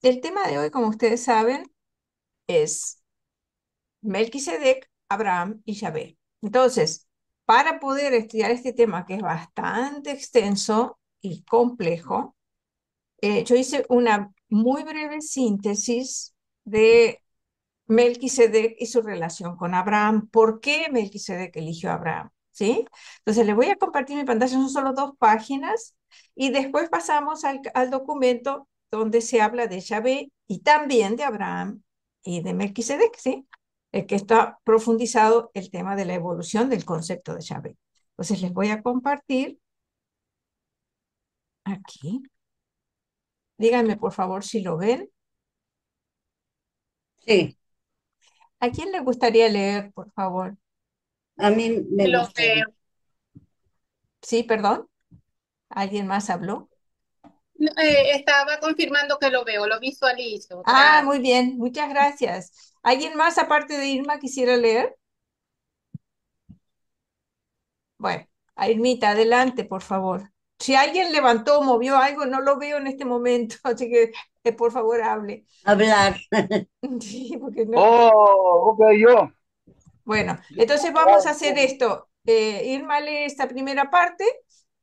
El tema de hoy, como ustedes saben, es Melquisedec, Abraham y Yahvé. Entonces, para poder estudiar este tema, que es bastante extenso y complejo, yo hice una muy breve síntesis de Melquisedec y su relación con Abraham. ¿Por qué Melquisedec eligió a Abraham? ¿Sí? Entonces, les voy a compartir mi pantalla, son solo 2 páginas, y después pasamos al documento donde se habla de Yahvé y también de Abraham y de Melquisedec, ¿sí? Que está profundizado el tema de la evolución del concepto de Yahvé. Entonces, les voy a compartir aquí. Díganme, por favor, si lo ven. Sí, ¿A quién le gustaría leer, por favor? a mí me Lo gustaría. veo. Sí, perdón. ¿Alguien más habló? Estaba confirmando que lo veo, lo visualizo. Ah, muy Gracias. bien, muchas gracias. ¿Alguien más aparte de Irma quisiera leer? Bueno, a Irmita, adelante, por favor. Si alguien levantó o movió algo, no lo veo en este momento, así que por favor hable. Hablar. Sí, porque no. Oh, ok, yo. Bueno, entonces vamos a hacer Gracias. esto. Irma lee esta primera parte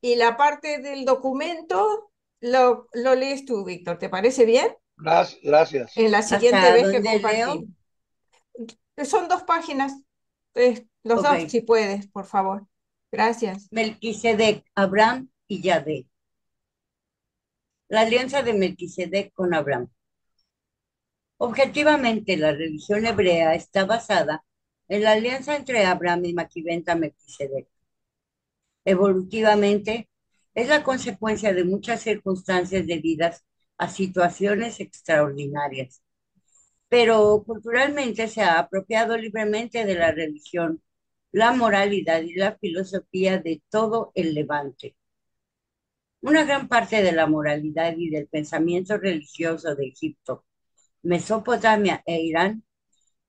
y la parte del documento lo lees tú, Víctor. ¿Te parece bien? Gracias. En la siguiente ¿Hasta vez que dónde leo? compartimos. Son 2 páginas. Los Ok. dos, si puedes, por favor. Gracias. Melquisedec, Abraham y Yahvé. La alianza de Melquisedec con Abraham. Objetivamente, la religión hebrea está basada en la alianza entre Abraham y Maquiventa Melquisedec. Evolutivamente, es la consecuencia de muchas circunstancias debidas a situaciones extraordinarias, pero culturalmente se ha apropiado libremente de la religión, la moralidad y la filosofía de todo el Levante. Una gran parte de la moralidad y del pensamiento religioso de Egipto, Mesopotamia e Irán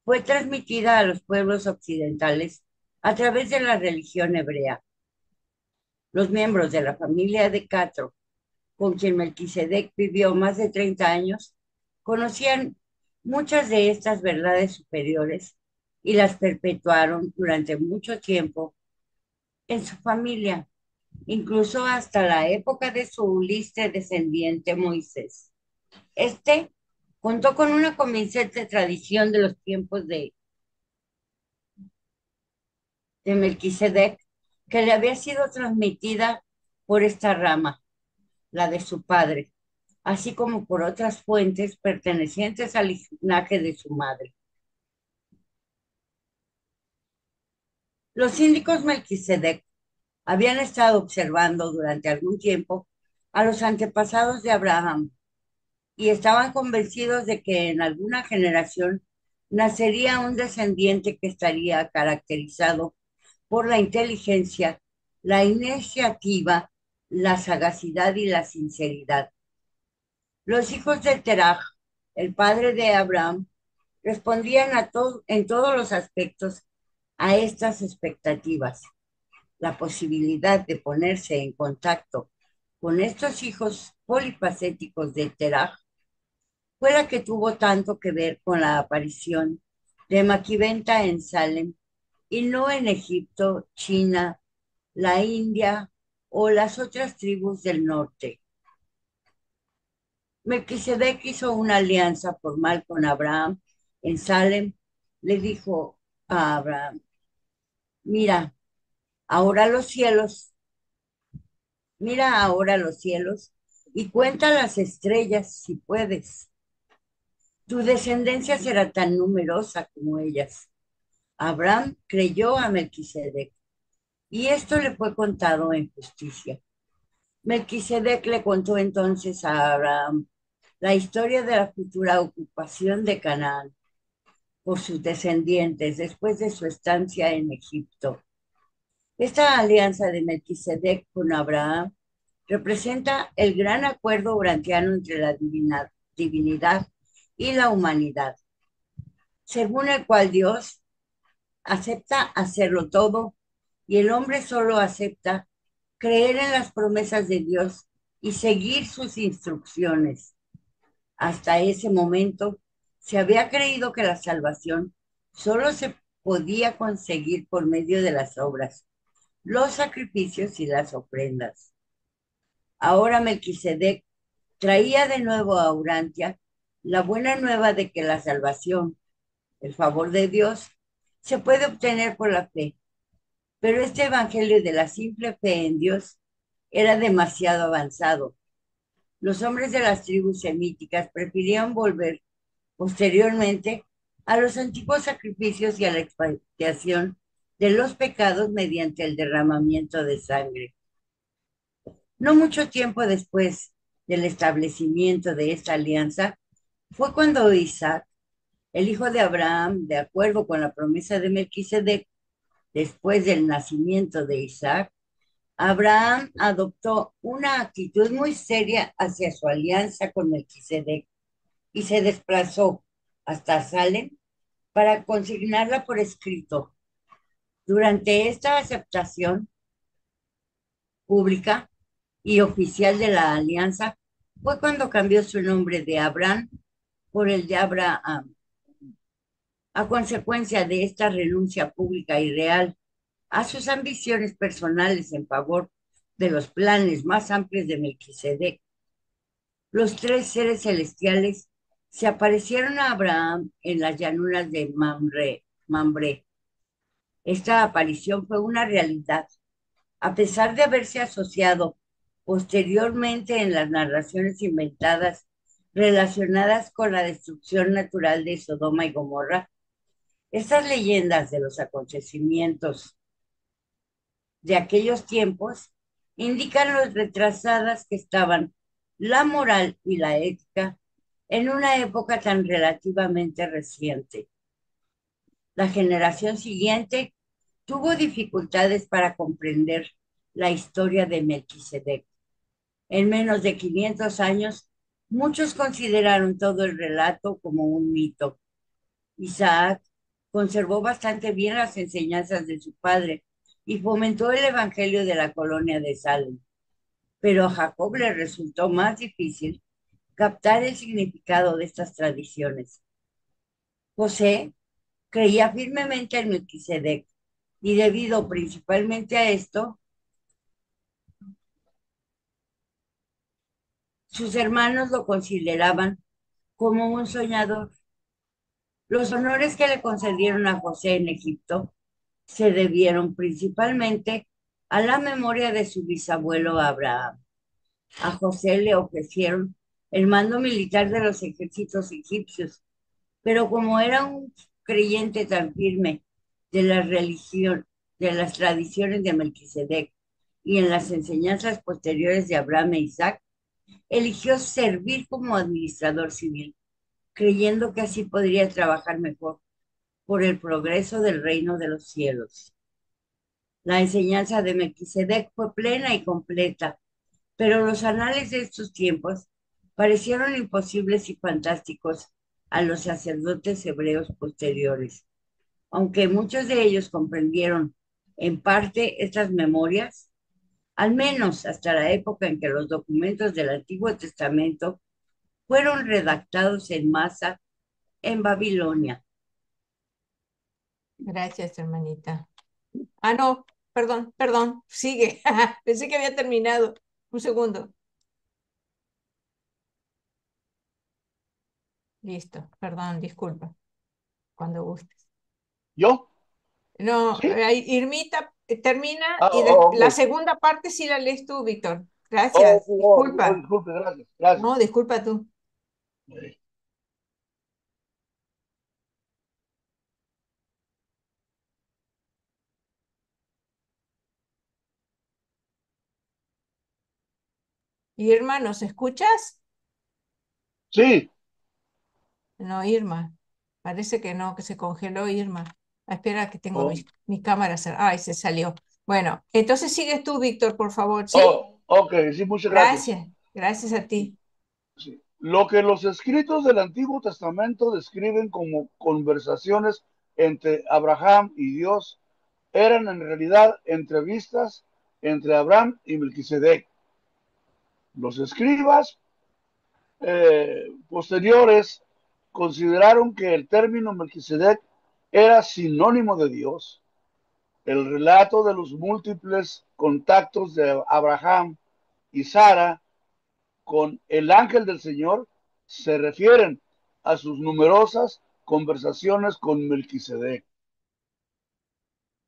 fue transmitida a los pueblos occidentales a través de la religión hebrea. Los miembros de la familia de Catro, con quien Melquisedec vivió más de 30 años, conocían muchas de estas verdades superiores y las perpetuaron durante mucho tiempo en su familia, incluso hasta la época de su ilustre descendiente Moisés. Este contó con una convincente tradición de los tiempos de Melquisedec que le había sido transmitida por esta rama, la de su padre, así como por otras fuentes pertenecientes al linaje de su madre. Los síndicos Melquisedec habían estado observando durante algún tiempo a los antepasados de Abraham y estaban convencidos de que en alguna generación nacería un descendiente que estaría caracterizado por la inteligencia, la iniciativa, la sagacidad y la sinceridad. Los hijos de Terah, el padre de Abraham, respondían en todos los aspectos a estas expectativas. La posibilidad de ponerse en contacto con estos hijos polifacéticos de Terah fue la que tuvo tanto que ver con la aparición de Maquiventa en Salem y no en Egipto, China, la India o las otras tribus del norte. Melquisedec hizo una alianza formal con Abraham en Salem. Le dijo a Abraham, mira, ahora los cielos, mira ahora los cielos y cuenta las estrellas si puedes. Tu descendencia será tan numerosa como ellas. Abraham creyó a Melquisedec y esto le fue contado en justicia. Melquisedec le contó entonces a Abraham la historia de la futura ocupación de Canaán por sus descendientes después de su estancia en Egipto. Esta alianza de Melquisedec con Abraham representa el gran acuerdo urantiano entre la divinidad y la humanidad, según el cual Dios acepta hacerlo todo y el hombre solo acepta creer en las promesas de Dios y seguir sus instrucciones. Hasta ese momento se había creído que la salvación solo se podía conseguir por medio de las obras, los sacrificios y las ofrendas. Ahora Melquisedec traía de nuevo a Urantia la buena nueva de que la salvación, el favor de Dios, se puede obtener por la fe. Pero este evangelio de la simple fe en Dios era demasiado avanzado. Los hombres de las tribus semíticas preferían volver posteriormente a los antiguos sacrificios y a la expiación de los pecados mediante el derramamiento de sangre. No mucho tiempo después del establecimiento de esta alianza, fue cuando Isaac, el hijo de Abraham, de acuerdo con la promesa de Melquisedec, después del nacimiento de Isaac, Abraham adoptó una actitud muy seria hacia su alianza con Melquisedec y se desplazó hasta Salem para consignarla por escrito. Durante esta aceptación pública y oficial de la alianza, fue cuando cambió su nombre de Abraham por el de Abraham. A consecuencia de esta renuncia pública y real a sus ambiciones personales en favor de los planes más amplios de Melquisedec, los tres seres celestiales se aparecieron a Abraham en las llanuras de Mamre. Esta aparición fue una realidad, a pesar de haberse asociado posteriormente en las narraciones inventadas relacionadas con la destrucción natural de Sodoma y Gomorra. Estas leyendas de los acontecimientos de aquellos tiempos indican lo retrasadas que estaban la moral y la ética en una época tan relativamente reciente. La generación siguiente tuvo dificultades para comprender la historia de Melquisedec. En menos de 500 años, muchos consideraron todo el relato como un mito. Isaac conservó bastante bien las enseñanzas de su padre y fomentó el evangelio de la colonia de Salem, pero a Jacob le resultó más difícil captar el significado de estas tradiciones. José creía firmemente en Melquisedec y debido principalmente a esto, sus hermanos lo consideraban como un soñador. Los honores que le concedieron a José en Egipto se debieron principalmente a la memoria de su bisabuelo Abraham. A José le ofrecieron el mando militar de los ejércitos egipcios, pero como era un creyente tan firme de la religión, de las tradiciones de Melquisedec y en las enseñanzas posteriores de Abraham e Isaac, eligió servir como administrador civil, creyendo que así podría trabajar mejor por el progreso del reino de los cielos. La enseñanza de Melquisedec fue plena y completa, pero los anales de estos tiempos parecieron imposibles y fantásticos a los sacerdotes hebreos posteriores. Aunque muchos de ellos comprendieron en parte estas memorias, al menos hasta la época en que los documentos del Antiguo Testamento fueron redactados en masa en Babilonia. Gracias, hermanita. Ah, no, perdón, sigue. Pensé que había terminado. Un segundo. Listo, perdón, disculpa, cuando gustes. ¿Yo? No, ¿Sí? Irmita termina Ah, y la ok. segunda parte sí la lees tú, Víctor. Oh, Gracias, oh, disculpa. disculpe, gracias, gracias. No, disculpa tú. Eh, Irma, ¿nos escuchas? Sí, No, Irma. Parece que no, que se congeló Irma. Ah, espera que tengo oh, mis cámaras. Ay, se salió. Bueno, entonces sigues tú, Víctor, por favor, ¿sí? oh, ok, sí, muchas gracias. Gracias, gracias a ti. Sí. Lo que los escritos del Antiguo Testamento describen como conversaciones entre Abraham y Dios eran en realidad entrevistas entre Abraham y Melquisedec. Los escribas posteriores consideraron que el término Melquisedec era sinónimo de Dios. El relato de los múltiples contactos de Abraham y Sara con el ángel del Señor se refieren a sus numerosas conversaciones con Melquisedec.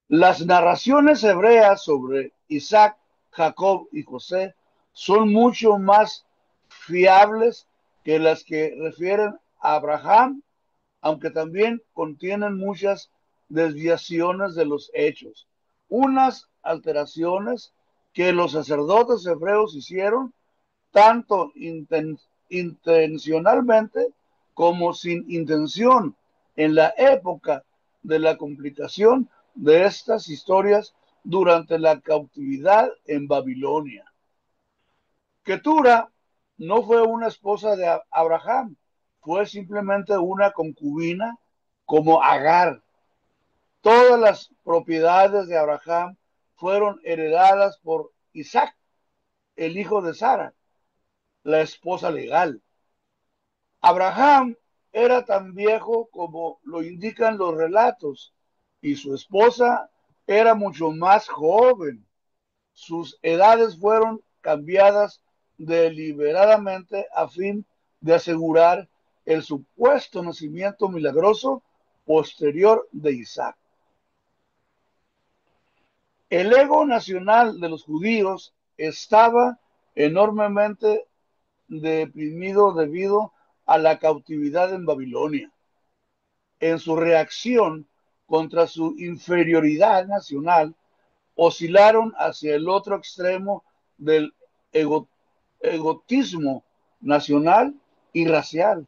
Las narraciones hebreas sobre Isaac, Jacob y José son mucho más fiables que las que refieren a Abraham, aunque también contienen muchas desviaciones de los hechos. Unas alteraciones que los sacerdotes hebreos hicieron tanto intencionalmente como sin intención en la época de la complicación de estas historias durante la cautividad en Babilonia. Ketura no fue una esposa de Abraham, fue simplemente una concubina como Agar. Todas las propiedades de Abraham fueron heredadas por Isaac, el hijo de Sara, la esposa legal. Abraham era tan viejo como lo indican los relatos y su esposa era mucho más joven. Sus edades fueron cambiadas deliberadamente a fin de asegurar el supuesto nacimiento milagroso posterior de Isaac. El ego nacional de los judíos estaba enormemente deprimido debido a la cautividad en Babilonia. En su reacción contra su inferioridad nacional, oscilaron hacia el otro extremo del egotismo nacional y racial,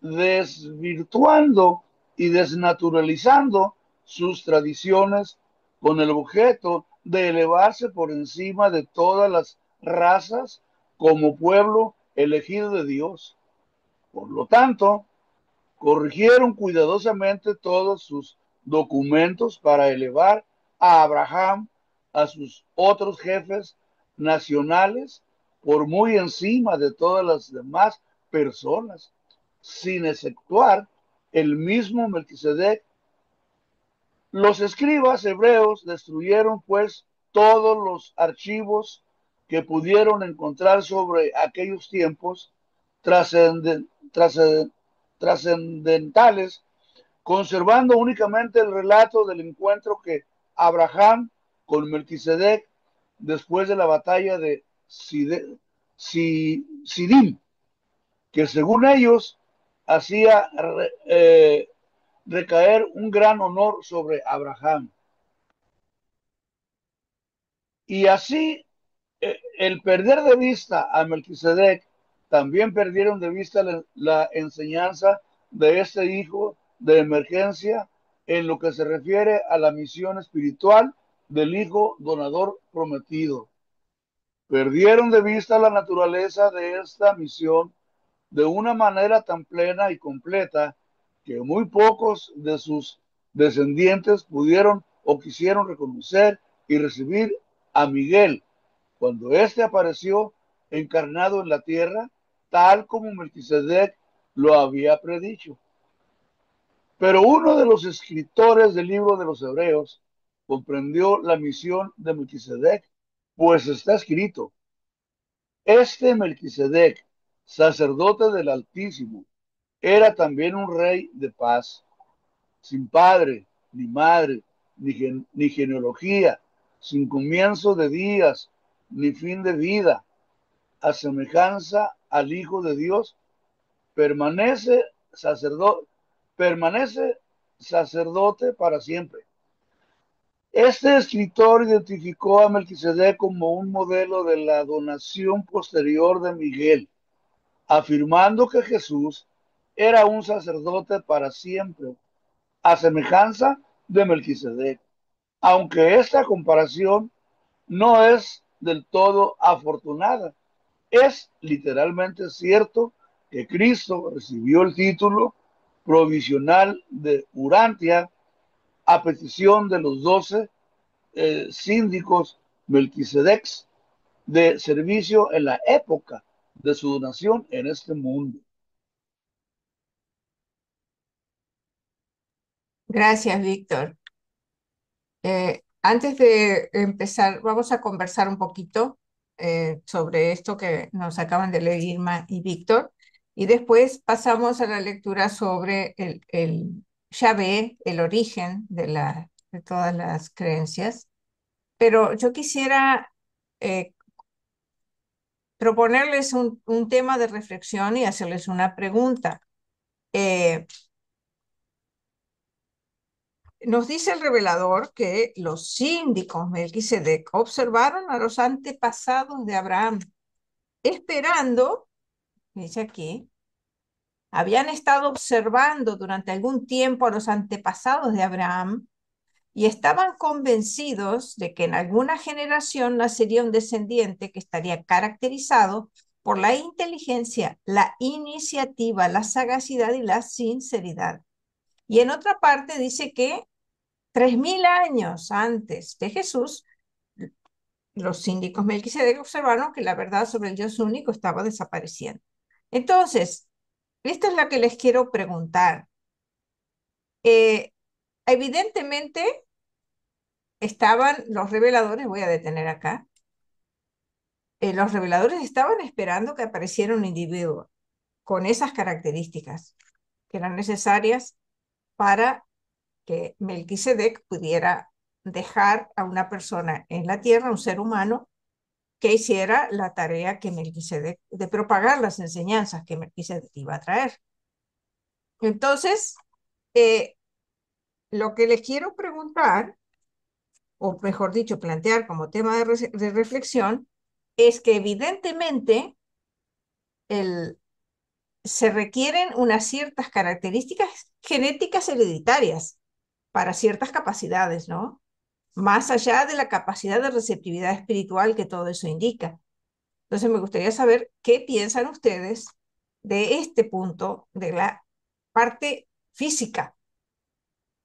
desvirtuando y desnaturalizando sus tradiciones con el objeto de elevarse por encima de todas las razas como pueblo elegido de Dios. Por lo tanto, corrigieron cuidadosamente todos sus documentos para elevar a Abraham a sus otros jefes nacionales por muy encima de todas las demás personas, sin exceptuar el mismo Melquisedec. Los escribas hebreos destruyeron pues todos los archivos que pudieron encontrar sobre aquellos tiempos trascendentales, conservando únicamente el relato del encuentro que Abraham con Melquisedec después de la batalla de Sidim, que según ellos hacía recaer un gran honor sobre Abraham. Y así, el perder de vista a Melquisedec, también perdieron de vista la enseñanza de este hijo de emergencia en lo que se refiere a la misión espiritual del hijo donador prometido. Perdieron de vista la naturaleza de esta misión de una manera tan plena y completa que muy pocos de sus descendientes pudieron o quisieron reconocer y recibir a Miguel cuando éste apareció encarnado en la tierra, tal como Melquisedec lo había predicho. Pero uno de los escritores del libro de los Hebreos comprendió la misión de Melquisedec, pues está escrito: este Melquisedec, sacerdote del Altísimo, era también un rey de paz, sin padre, ni madre, ni genealogía, sin comienzo de días, ni fin de vida, a semejanza al Hijo de Dios, permanece sacerdote, permanece sacerdote para siempre. Este escritor identificó a Melquisedec como un modelo de la donación posterior de Miguel, afirmando que Jesús era un sacerdote para siempre, a semejanza de Melquisedec. Aunque esta comparación no es del todo afortunada, es literalmente cierto que Cristo recibió el título provisional de Urantia a petición de los 12 síndicos Melquisedecs de servicio en la época de su donación en este mundo. Gracias, Víctor. Antes de empezar, vamos a conversar un poquito sobre esto que nos acaban de leer Irma y Víctor, y después pasamos a la lectura sobre el Yahvé, el origen de todas las creencias. Pero yo quisiera eh, proponerles un tema de reflexión y hacerles una pregunta. Eh, Nos dice el revelador que los síndicos Melquisedec observaron a los antepasados de Abraham, esperando, dice aquí, habían estado observando durante algún tiempo a los antepasados de Abraham y estaban convencidos de que en alguna generación nacería un descendiente que estaría caracterizado por la inteligencia, la iniciativa, la sagacidad y la sinceridad. Y en otra parte dice que 3000 años antes de Jesús, los síndicos Melquisedec observaron que la verdad sobre el Dios único estaba desapareciendo. Entonces, esto es lo que les quiero preguntar. Eh, Evidentemente estaban los reveladores, voy a detener acá, los reveladores estaban esperando que apareciera un individuo con esas características que eran necesarias para que Melquisedec pudiera dejar a una persona en la tierra, un ser humano, que hiciera la tarea que Melquisedec, de propagar las enseñanzas que Melquisedec iba a traer. Entonces, eh, lo que les quiero preguntar, o mejor dicho, plantear como tema de reflexión, es que evidentemente el, se requieren unas ciertas características genéticas hereditarias para ciertas capacidades, ¿no? Más allá de la capacidad de receptividad espiritual que todo eso indica. Entonces me gustaría saber qué piensan ustedes de este punto de la parte física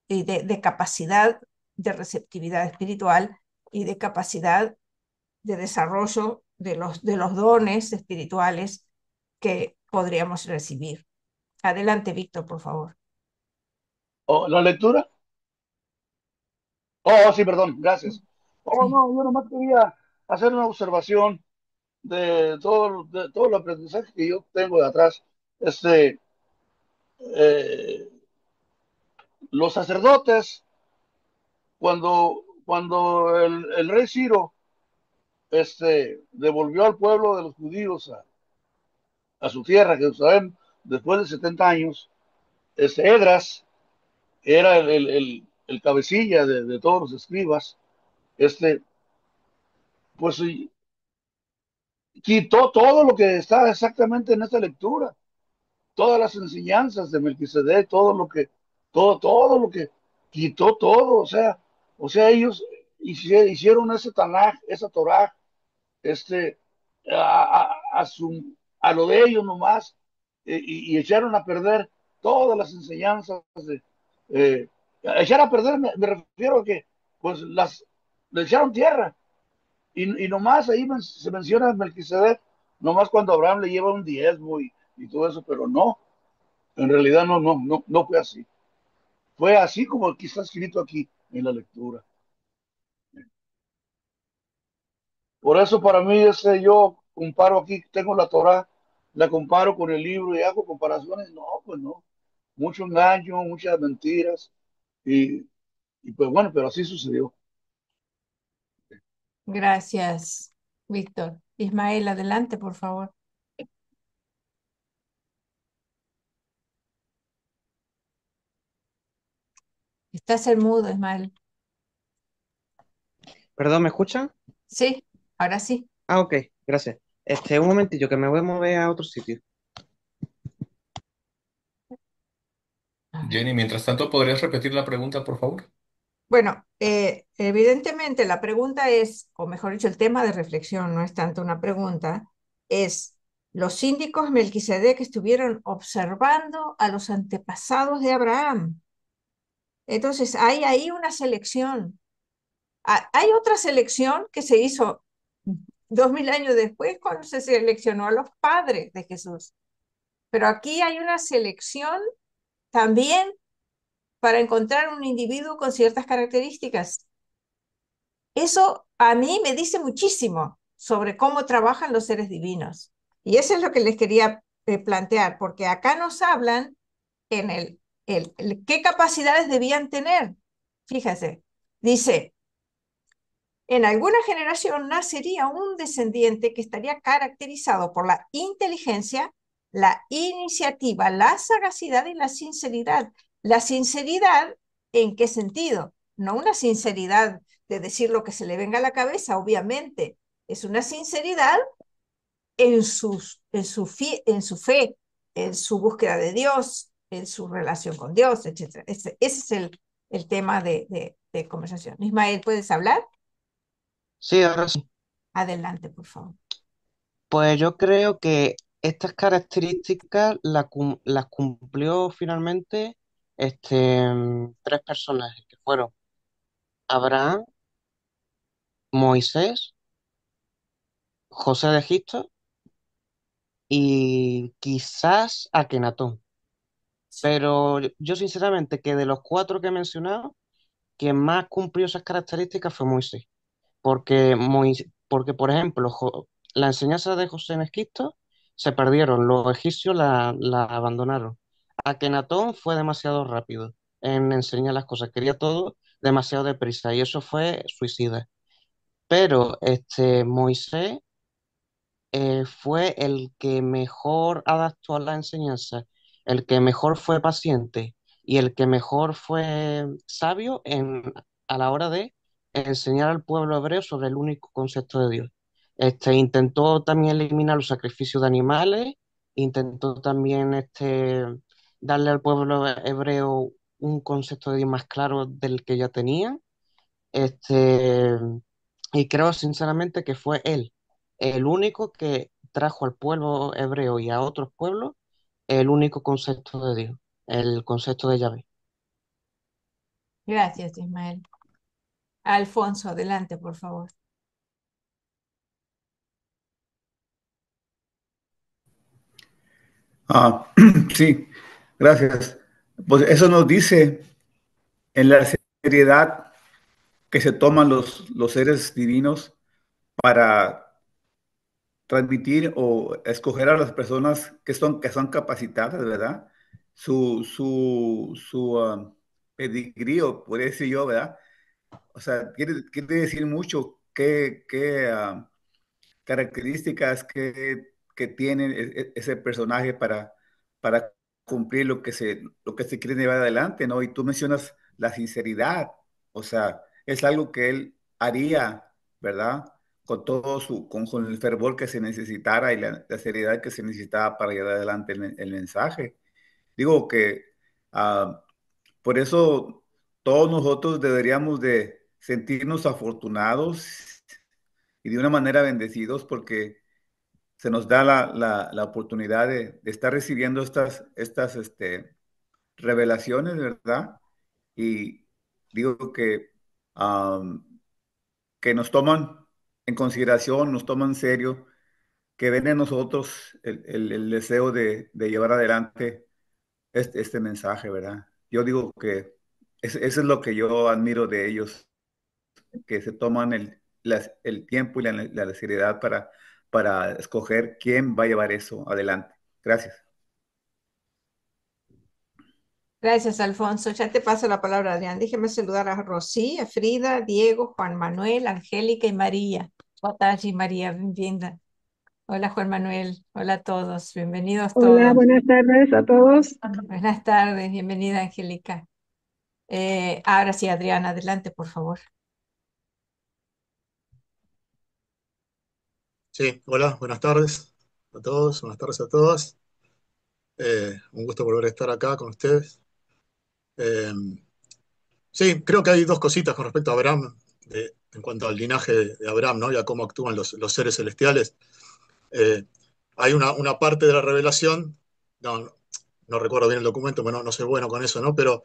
y de capacidad de receptividad espiritual y de capacidad de desarrollo de los dones espirituales que podríamos recibir. Adelante, Víctor, por favor. Oh, ¿la lectura? Sí, perdón, gracias. Sí. No, yo nomás quería hacer una observación de todo el aprendizaje que yo tengo de atrás. Este, eh, los sacerdotes, cuando el rey Ciro devolvió al pueblo de los judíos a su tierra, Jerusalén, después de 70 años, Edras era el cabecilla de todos los escribas, este, pues quitó todo lo que estaba exactamente en esta lectura, todas las enseñanzas de Melquisedec, todo lo que quitó todo, o sea, ellos hicieron ese Tanaj, esa Torah, este, a lo de ellos nomás, y echaron a perder todas las enseñanzas echar a perder, me refiero a que, pues, le echaron tierra, y nomás ahí se menciona Melquisedec, nomás cuando Abraham le lleva un diezmo y todo eso, pero no, en realidad no fue así. Fue así como aquí está escrito aquí en la lectura. Por eso para mí yo comparo aquí, tengo la Torah, la comparo con el libro y hago comparaciones. No, pues no. Mucho engaño, muchas mentiras. Y, y pues bueno, pero así sucedió. Gracias, Víctor. Ismael, adelante, por favor. Estás en mudo, Ismael. Perdón, ¿me escuchan? Sí, ahora sí. Ah, ok, gracias. Un momentillo, que me voy a mover a otro sitio. A ver. Jenny, mientras tanto, ¿podrías repetir la pregunta, por favor? Bueno, evidentemente la pregunta es, o mejor dicho, el tema de reflexión no es tanto una pregunta, es, los síndicos Melquisedec estuvieron observando a los antepasados de Abraham. Entonces, hay ahí una selección. Hay otra selección que se hizo 2000 años después, cuando se seleccionó a los padres de Jesús. Pero aquí hay una selección también para encontrar un individuo con ciertas características. Eso a mí me dice muchísimo sobre cómo trabajan los seres divinos. Y eso es lo que les quería plantear, porque acá nos hablan en qué capacidades debían tener. Fíjese, dice, en alguna generación nacería un descendiente que estaría caracterizado por la inteligencia, la iniciativa, la sagacidad y la sinceridad. La sinceridad, ¿en qué sentido? No una sinceridad de decir lo que se le venga a la cabeza, obviamente. Es una sinceridad en su fe, en su búsqueda de Dios, en su relación con Dios, etc. Ese es el tema de conversación. Ismael, ¿puedes hablar? Sí, ahora sí. Adelante, por favor. Pues yo creo que estas características las cumplió finalmente tres personajes, que fueron Abraham, Moisés, José de Egipto y quizás Akenatón. Pero yo sinceramente que de los cuatro que he mencionado, quien más cumplió esas características fue Moisés. Porque por ejemplo, la enseñanza de José en Egipto se perdieron, los egipcios la abandonaron. Akenatón fue demasiado rápido en enseñar las cosas, quería todo demasiado deprisa y eso fue suicida. Pero Moisés fue el que mejor adaptó a la enseñanza, el que mejor fue paciente y el que mejor fue sabio a la hora de enseñar al pueblo hebreo sobre el único concepto de Dios. Intentó también eliminar los sacrificios de animales, intentó también darle al pueblo hebreo un concepto de Dios más claro del que ya tenía. Este, y creo sinceramente que fue él el único que trajo al pueblo hebreo y a otros pueblos el único concepto de Dios, el concepto de Yahvé. Gracias, Ismael. Alfonso, adelante, por favor. Ah, sí, gracias. Pues eso nos dice en la seriedad que se toman los seres divinos para transmitir o escoger a las personas que son capacitadas, ¿verdad? Su pedigrí, o podría decir yo, ¿verdad? O sea, quiere decir mucho qué características que tiene ese personaje para cumplir lo que se quiere llevar adelante, ¿no? Y tú mencionas la sinceridad, o sea, es algo que él haría, ¿verdad? Con con el fervor que se necesitara y la seriedad que se necesitaba para llevar adelante el mensaje. Digo que ah, por eso todos nosotros deberíamos de sentirnos afortunados y de una manera bendecidos porque se nos da la oportunidad de estar recibiendo estas revelaciones, ¿verdad? Y digo am, que nos toman en consideración, nos toman en serio, que ven en nosotros el deseo de llevar adelante este mensaje, ¿verdad? Yo digo que eso es lo que yo admiro de ellos, que se toman el tiempo y la seriedad para escoger quién va a llevar eso adelante. Gracias. Gracias, Alfonso. Ya te paso la palabra, Adrián. Déjeme saludar a Rosy, a Frida, Diego, Juan Manuel, Angélica y María. Boa tarde, María, bienvenida. Hola, Juan Manuel. Hola a todos. Bienvenidos Hola, todos. buenas tardes a todos. Buenas tardes. Bienvenida, Angélica. Ahora sí, Adrián, adelante, por favor. Sí, hola, buenas tardes a todos, buenas tardes a todas. Un gusto volver a estar acá con ustedes. Eh, sí, creo que hay dos cositas con respecto a Abraham, en cuanto al linaje de Abraham, ¿no? Y a cómo actúan los seres celestiales. Eh, Hay una parte de la revelación, no recuerdo bien el documento, bueno, no soy bueno con eso, ¿no? Pero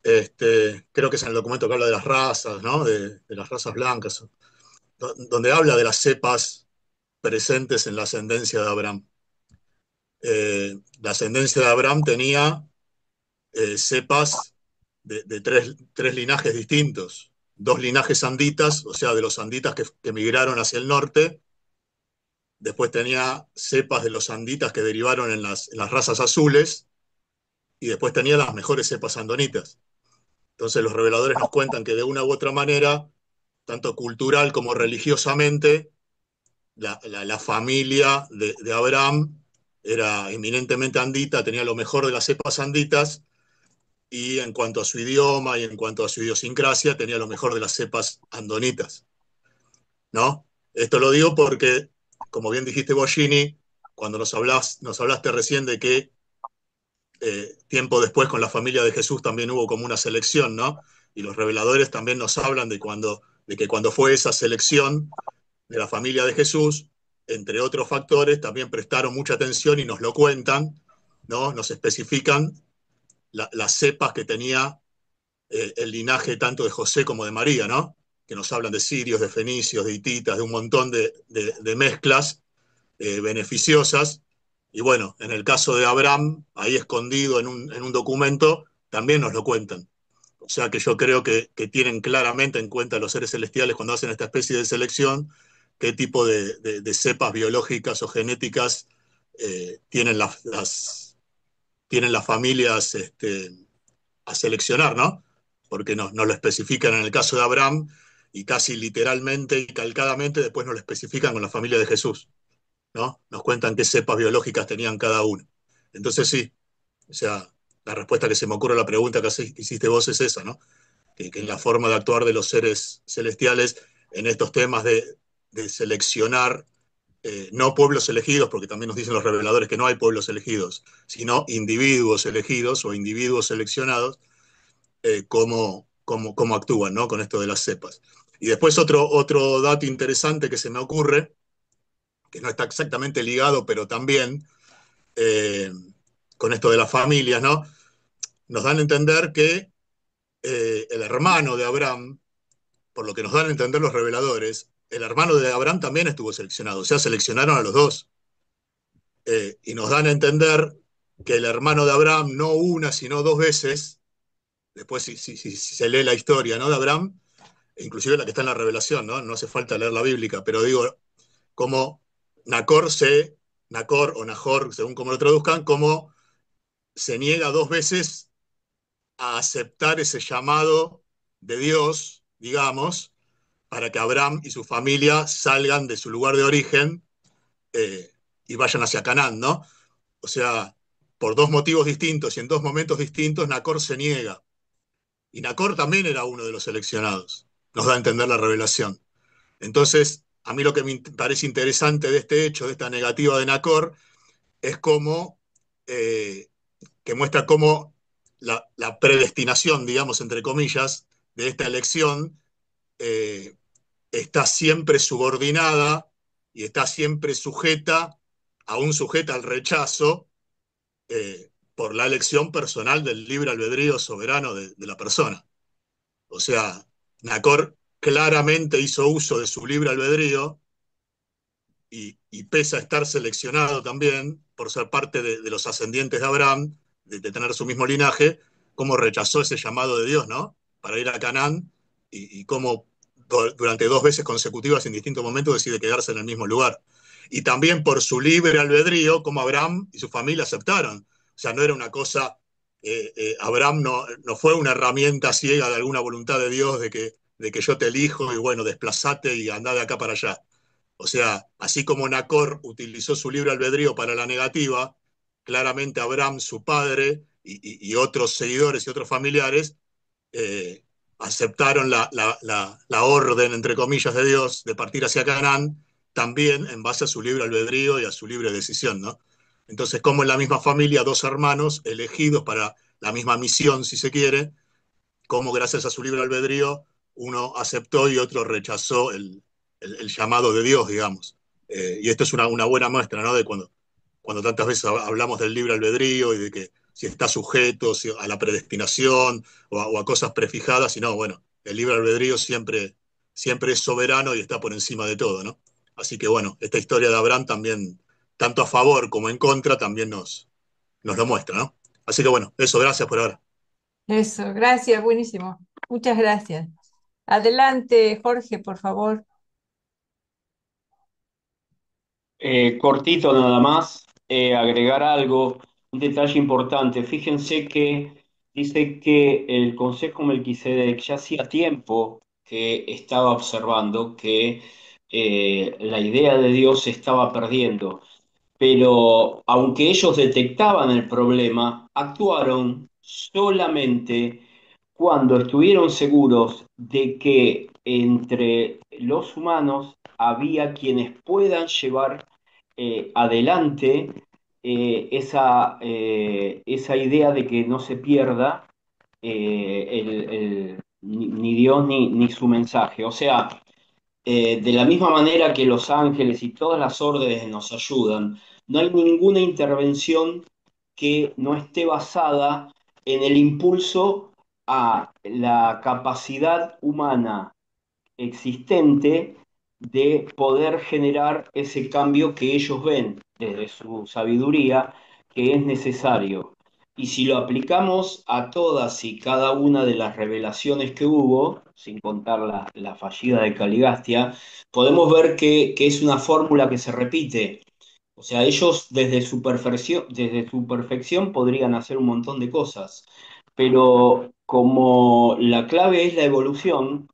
creo que es en el documento que habla de las razas, ¿no? De las razas blancas, donde habla de las cepas. presentes en la ascendencia de Abraham. La ascendencia de Abraham tenía cepas de tres linajes distintos. Dos linajes anditas, o sea, de los anditas que migraron hacia el norte. Después tenía cepas de los anditas que derivaron en las razas azules. Y después tenía las mejores cepas andonitas. Entonces los reveladores nos cuentan que de una u otra manera, tanto cultural como religiosamente, la familia de Abraham era eminentemente andita, tenía lo mejor de las cepas anditas, y en cuanto a su idioma y en cuanto a su idiosincrasia, tenía lo mejor de las cepas andonitas, ¿no? Esto lo digo porque, como bien dijiste, Boschini, cuando nos hablaste recién de que tiempo después con la familia de Jesús también hubo como una selección, ¿no? Y los reveladores también nos hablan de que cuando fue esa selección de la familia de Jesús, entre otros factores, también prestaron mucha atención y nos lo cuentan, ¿no? Nos especifican las cepas que tenía el linaje tanto de José como de María, ¿no? Que nos hablan de sirios, de fenicios, de hititas, de un montón de mezclas beneficiosas. Y bueno, en el caso de Abraham, ahí escondido en un documento, también nos lo cuentan. O sea que yo creo que tienen claramente en cuenta los seres celestiales cuando hacen esta especie de selección, qué tipo de cepas biológicas o genéticas tienen tienen las familias a seleccionar, ¿no? Porque nos lo especifican en el caso de Abraham y casi literalmente y calcadamente después nos lo especifican con la familia de Jesús, ¿no? Nos cuentan qué cepas biológicas tenían cada uno. Entonces sí, o sea, la respuesta que se me ocurre a la pregunta que hiciste vos es esa, ¿no? Que en la forma de actuar de los seres celestiales en estos temas de seleccionar, no pueblos elegidos, porque también nos dicen los reveladores que no hay pueblos elegidos, sino individuos elegidos o individuos seleccionados, cómo actúan, ¿no? Con esto de las cepas. Y después otro dato interesante que se me ocurre, que no está exactamente ligado, pero también eh, con esto de las familias, ¿no? Nos dan a entender que el hermano de Abraham, por lo que nos dan a entender los reveladores, el hermano de Abraham también estuvo seleccionado, o sea, seleccionaron a los dos. Y nos dan a entender que el hermano de Abraham no una, sino dos veces, después si se lee la historia, ¿no? De Abraham, inclusive la que está en la revelación, ¿no? No hace falta leer la bíblica, pero digo, como Nacor o Nahor, según como lo traduzcan, como se niega dos veces a aceptar ese llamado de Dios, digamos, para que Abraham y su familia salgan de su lugar de origen eh, y vayan hacia Canaán, ¿no? O sea, por dos motivos distintos y en dos momentos distintos, Nacor se niega. Y Nacor también era uno de los seleccionados, nos da a entender la revelación. Entonces, a mí lo que me parece interesante de este hecho, de esta negativa de Nacor, es cómo, que muestra cómo la predestinación, digamos, entre comillas, de esta elección eh, está siempre subordinada y está siempre sujeta, aún sujeta al rechazo, por la elección personal del libre albedrío soberano de la persona. O sea, Nacor claramente hizo uso de su libre albedrío y pese a estar seleccionado también por ser parte de los ascendientes de Abraham, de tener su mismo linaje, cómo rechazó ese llamado de Dios, ¿no? Para ir a Canaán y cómo durante dos veces consecutivas en distintos momentos decide quedarse en el mismo lugar. Y también por su libre albedrío, como Abraham y su familia aceptaron. O sea, no era una cosa, Abraham no fue una herramienta ciega de alguna voluntad de Dios de que yo te elijo y bueno, desplazate y andá de acá para allá. O sea, así como Nacor utilizó su libre albedrío para la negativa, claramente Abraham, su padre, y otros seguidores y otros familiares eh, aceptaron la orden, entre comillas, de Dios de partir hacia Canaán, también en base a su libre albedrío y a su libre decisión, ¿no? Entonces, como en la misma familia, dos hermanos elegidos para la misma misión, si se quiere, cómo gracias a su libre albedrío uno aceptó y otro rechazó el llamado de Dios, digamos. Y esto es una buena muestra, ¿no? De cuando tantas veces hablamos del libre albedrío y de que si está sujeto a la predestinación o a cosas prefijadas, y no, bueno, el libre albedrío siempre es soberano y está por encima de todo, ¿no? Así que bueno, esta historia de Abraham también, tanto a favor como en contra, también nos lo muestra, ¿no? Así que bueno, eso, gracias por ahora. Eso, gracias, buenísimo. Muchas gracias. Adelante, Jorge, por favor. Cortito nada más, agregar algo, un detalle importante. Fíjense que dice que el Consejo Melquisedec ya hacía tiempo que estaba observando que la idea de Dios se estaba perdiendo, pero aunque ellos detectaban el problema, actuaron solamente cuando estuvieron seguros de que entre los humanos había quienes puedan llevar adelante esa idea de que no se pierda ni Dios ni su mensaje. O sea, de la misma manera que los ángeles y todas las órdenes nos ayudan, no hay ninguna intervención que no esté basada en el impulso a la capacidad humana existente de poder generar ese cambio que ellos ven desde su sabiduría que es necesario. Y si lo aplicamos a todas y cada una de las revelaciones que hubo, sin contar la fallida de Caligastia, podemos ver que es una fórmula que se repite. O sea, ellos desde su perfección podrían hacer un montón de cosas, pero como la clave es la evolución,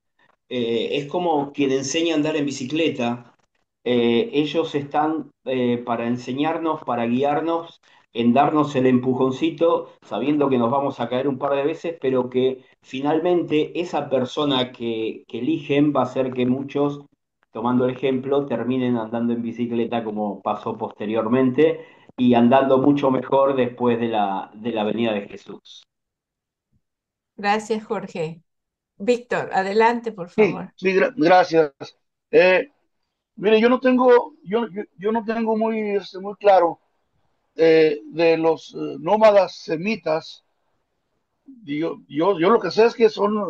es como quien enseña a andar en bicicleta. Ellos están para enseñarnos, para guiarnos, en darnos el empujoncito, sabiendo que nos vamos a caer un par de veces, pero que finalmente esa persona que eligen va a hacer que muchos, tomando el ejemplo, terminen andando en bicicleta como pasó posteriormente y andando mucho mejor después de la venida de Jesús. Gracias, Jorge. Víctor, adelante, por Sí, favor. sí, gracias. Eh, Mire, yo no tengo muy claro de los nómadas semitas. Yo lo que sé es que son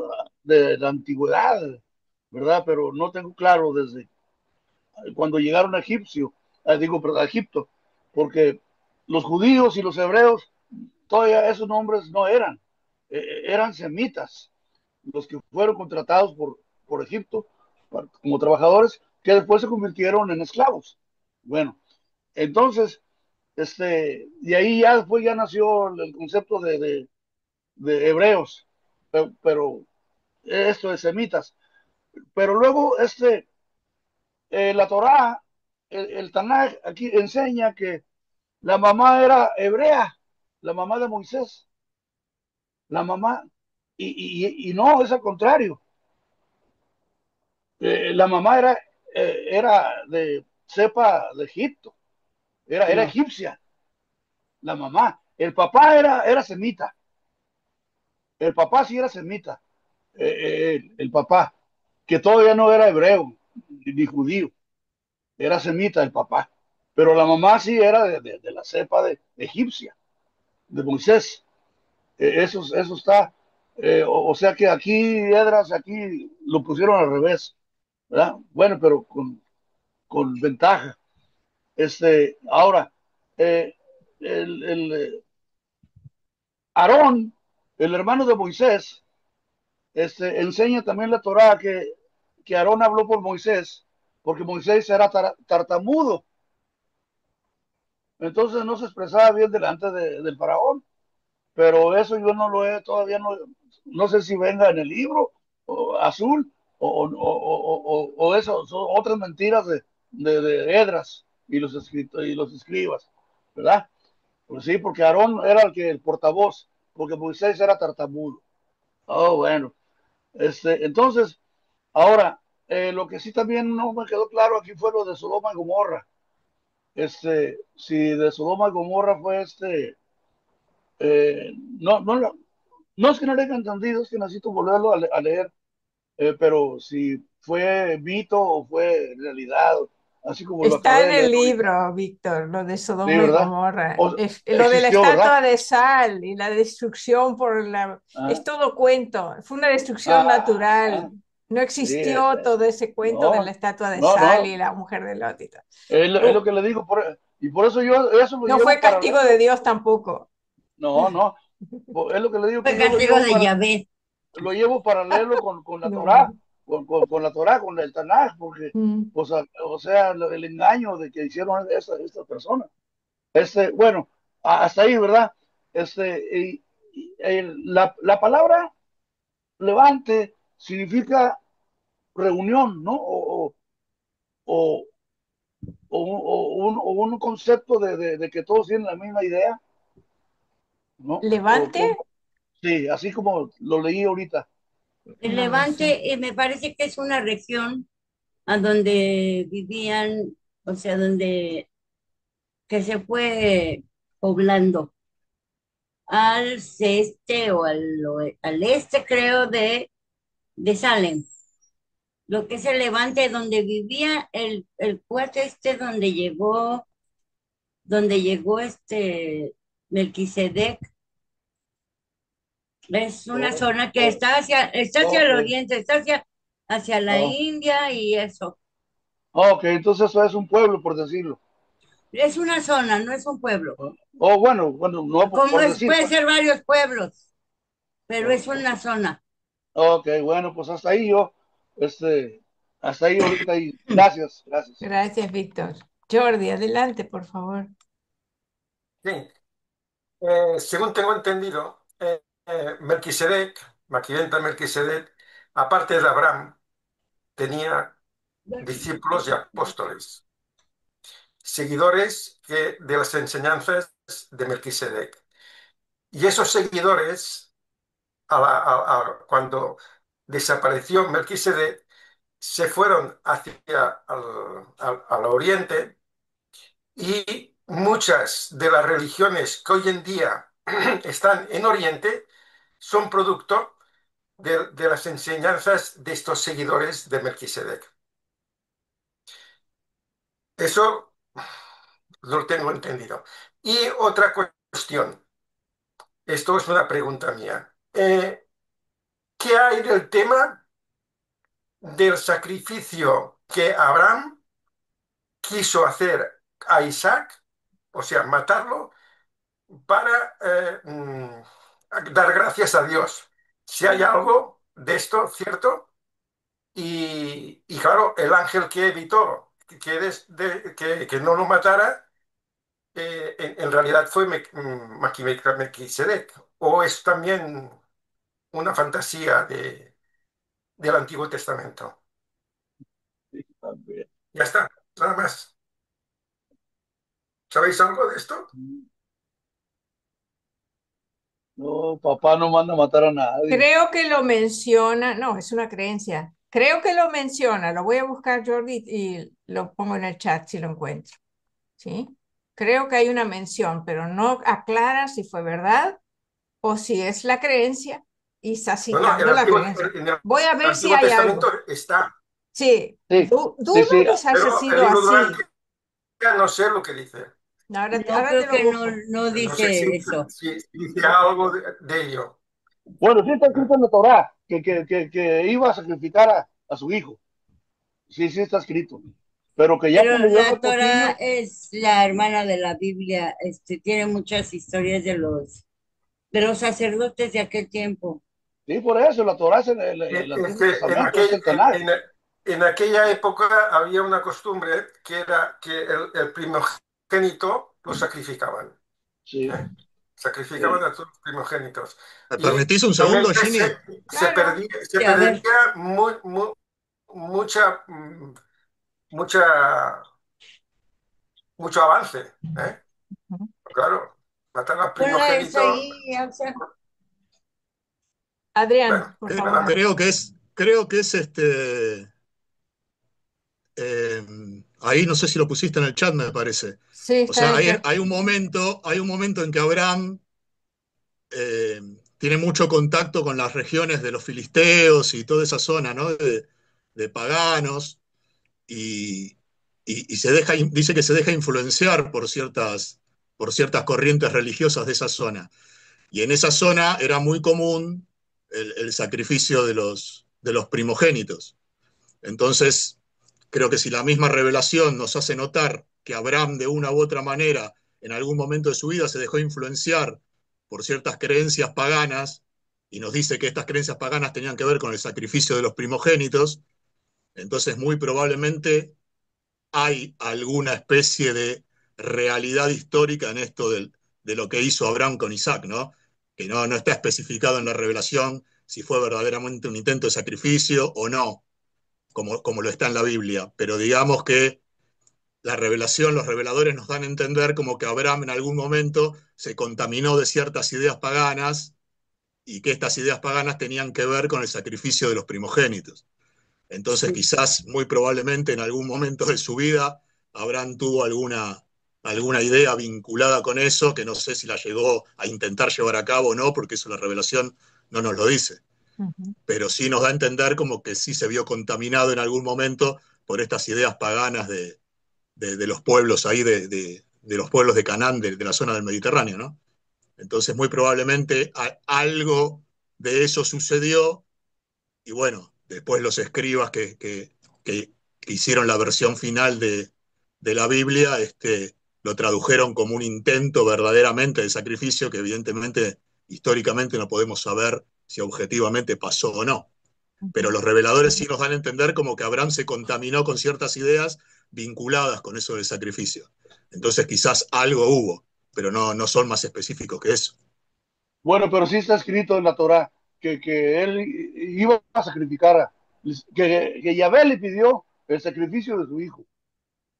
de la antigüedad, ¿verdad? Pero no tengo claro desde cuando llegaron a perdón, a Egipto, porque los judíos y los hebreos, todavía esos nombres no eran, eran semitas, los que fueron contratados por Egipto como trabajadores, que después se convirtieron en esclavos. Bueno, entonces, y ahí ya después ya nació el concepto de hebreos, pero esto de semitas. Pero luego, la Torá, el Tanaj, aquí enseña que la mamá era hebrea, la mamá de Moisés, la mamá, y no, es al contrario. La mamá era de cepa de Egipto, era Claro. egipcia, la mamá. El papá era semita, el papá sí era semita, el papá, que todavía no era hebreo ni judío, era semita el papá. Pero la mamá sí era de la cepa de egipcia, de Moisés. Eso está. O sea que aquí, Edras, aquí lo pusieron al revés, ¿verdad? Bueno, pero con ventaja. Ahora, eh, el Aarón, el hermano de Moisés, enseña también la Torá que Aarón habló por Moisés, porque Moisés era tartamudo, entonces no se expresaba bien delante del faraón, pero eso yo no lo he, todavía no sé si venga en el libro azul o eso, son otras mentiras de Edras y los escribas, ¿verdad? Pues sí, porque Aarón era el portavoz, porque Moisés era tartamudo. Oh, bueno. Entonces, ahora, lo que sí también no me quedó claro aquí fue lo de Sodoma y Gomorra. Si de Sodoma y Gomorra fue no es que no lo haya entendido, es que necesito volverlo a leer, pero si fue mito o fue realidad, así como lo acabé Está en de el leer ahorita. libro, Víctor, lo de Sí, Sodoma y ¿verdad? Gomorra. O, Lo de la existió, ¿verdad? estatua de sal y la destrucción Ah, Es todo cuento. Fue una destrucción ah, natural. No Sí, existió todo ese cuento de la no, estatua de no, sal no, y la mujer de Lot y todo. es lo Oh, que le digo, y por eso yo eso lo no fue llevo castigo de paralelo. Dios tampoco. No, no, es lo que le digo Fue que yo castigo de Yahvé. lo llevo paralelo con la No. Torá, con la Torá, con el Tanaj, porque, Mm. pues, o sea, el engaño de que hicieron esta persona. Bueno, hasta ahí, ¿verdad? La palabra levante significa reunión, ¿no? O, o un concepto de que todos tienen la misma idea, ¿no? Levante, Sí, así como lo leí ahorita. El no lo sé. Levante, me parece que es una región a donde vivían, o sea, donde que se fue poblando al este o al este, creo, de Salem. Lo que es el Levante, donde vivía el cuate este, donde llegó Melquisedec. Es una Oh, zona que oh, está hacia el ok, oriente, hacia la oh, India y eso. ok, entonces eso es un pueblo, por decirlo. Es una zona, no es un pueblo. Oh, bueno, bueno, no Como por decir, puede pues. ser varios pueblos, pero Oh, es una zona. ok, bueno, pues hasta ahí ahorita y gracias, gracias. Gracias, Víctor. Jordi, adelante, por favor. Sí, según tengo entendido, Melquisedec, Maquidenta Melquisedec, aparte de Abraham, tenía discípulos y apóstoles, seguidores de las enseñanzas de Melquisedec. Y esos seguidores, cuando desapareció Melquisedec, se fueron hacia al oriente y muchas de las religiones que hoy en día están en Oriente son producto de las enseñanzas de estos seguidores de Melquisedec. Eso lo tengo entendido. Y otra cuestión, esto es una pregunta mía. ¿Qué hay del tema del sacrificio que Abraham quiso hacer a Isaac, o sea, matarlo, para dar gracias a Dios? Si hay algo de esto, ¿cierto? Y claro, el ángel que evitó que no lo matara, en realidad fue Melquisedec, o es también una fantasía del Antiguo Testamento. Sí, también. Ya está, nada más. ¿Sabéis algo de esto? No, papá no manda a matar a nadie. Creo que lo menciona, no, es una creencia. Creo que lo menciona, lo voy a buscar, Jordi, y lo pongo en el chat si lo encuentro. ¿Sí? Creo que hay una mención, pero no aclara si fue verdad o si es la creencia y está No, no, citando la creencia. en el Voy a ver si Antiguo hay Testamento algo. está, Sí, Sí, sí, dudo sí. que se haya pero el sido libro de así. Durancia no sé lo que dice. No, Ahora te creo lo que no, busco. no No sé dice eso. si dice algo de ello. Bueno, sí está escrito en la Torá que iba a sacrificar a su hijo. Sí, sí está escrito. Pero que ya Pero cuando llegó la el Torah poquillo, es la hermana de la Biblia, tiene muchas historias de los sacerdotes de aquel tiempo. sí, por eso la Torá es el Es Antiguo que Testamento, es el Tanaj. en aquella época había una costumbre que era que el primogénito lo sacrificaban. Sí, ¿Eh? Sacrificaban sí. a todos los primogénitos. ¿Me Y permitís un segundo, realmente Ginny? Claro. se Sí, a ver, perdería mucha, mucha, mucho avance. ¿Eh? Claro, matar al ponla esa primogénito. ahí, o sea, Adrián, Bueno, por Eh, nada favor. más. creo que es eh, ahí no sé si lo pusiste en el chat, me parece. Sí, O está en sea, el hay, chat. hay un momento en que Abraham eh, tiene mucho contacto con las regiones de los filisteos y toda esa zona, ¿no? De paganos, y, y dice que se deja influenciar por ciertas corrientes religiosas de esa zona. Y en esa zona era muy común el sacrificio de los primogénitos. Entonces, creo que si la misma revelación nos hace notar que Abraham de una u otra manera en algún momento de su vida se dejó influenciar por ciertas creencias paganas y nos dice que estas creencias paganas tenían que ver con el sacrificio de los primogénitos, entonces muy probablemente hay alguna especie de realidad histórica en esto de lo que hizo Abraham con Isaac, ¿no? Que no está especificado en la revelación si fue verdaderamente un intento de sacrificio o no, como lo está en la Biblia, pero digamos que la revelación, los reveladores nos dan a entender como que Abraham en algún momento se contaminó de ciertas ideas paganas y que estas ideas paganas tenían que ver con el sacrificio de los primogénitos. Entonces, Sí. quizás, muy probablemente, en algún momento de su vida, Abraham tuvo alguna idea vinculada con eso, que no sé si la llegó a intentar llevar a cabo o no, porque eso la revelación no nos lo dice. Ujú. Pero sí nos da a entender como que sí se vio contaminado en algún momento por estas ideas paganas de los pueblos ahí, de los pueblos de Canaán, de la zona del Mediterráneo, ¿no? Entonces, muy probablemente algo de eso sucedió y bueno, después los escribas que hicieron la versión final de la Biblia, lo tradujeron como un intento verdaderamente de sacrificio que evidentemente históricamente no podemos saber si objetivamente pasó o no. Pero los reveladores sí nos dan a entender como que Abraham se contaminó con ciertas ideas vinculadas con eso del sacrificio. Entonces quizás algo hubo, pero no son más específicos que eso. Bueno, pero sí está escrito en la Torá que él iba a sacrificar, que Yahvé le pidió el sacrificio de su hijo.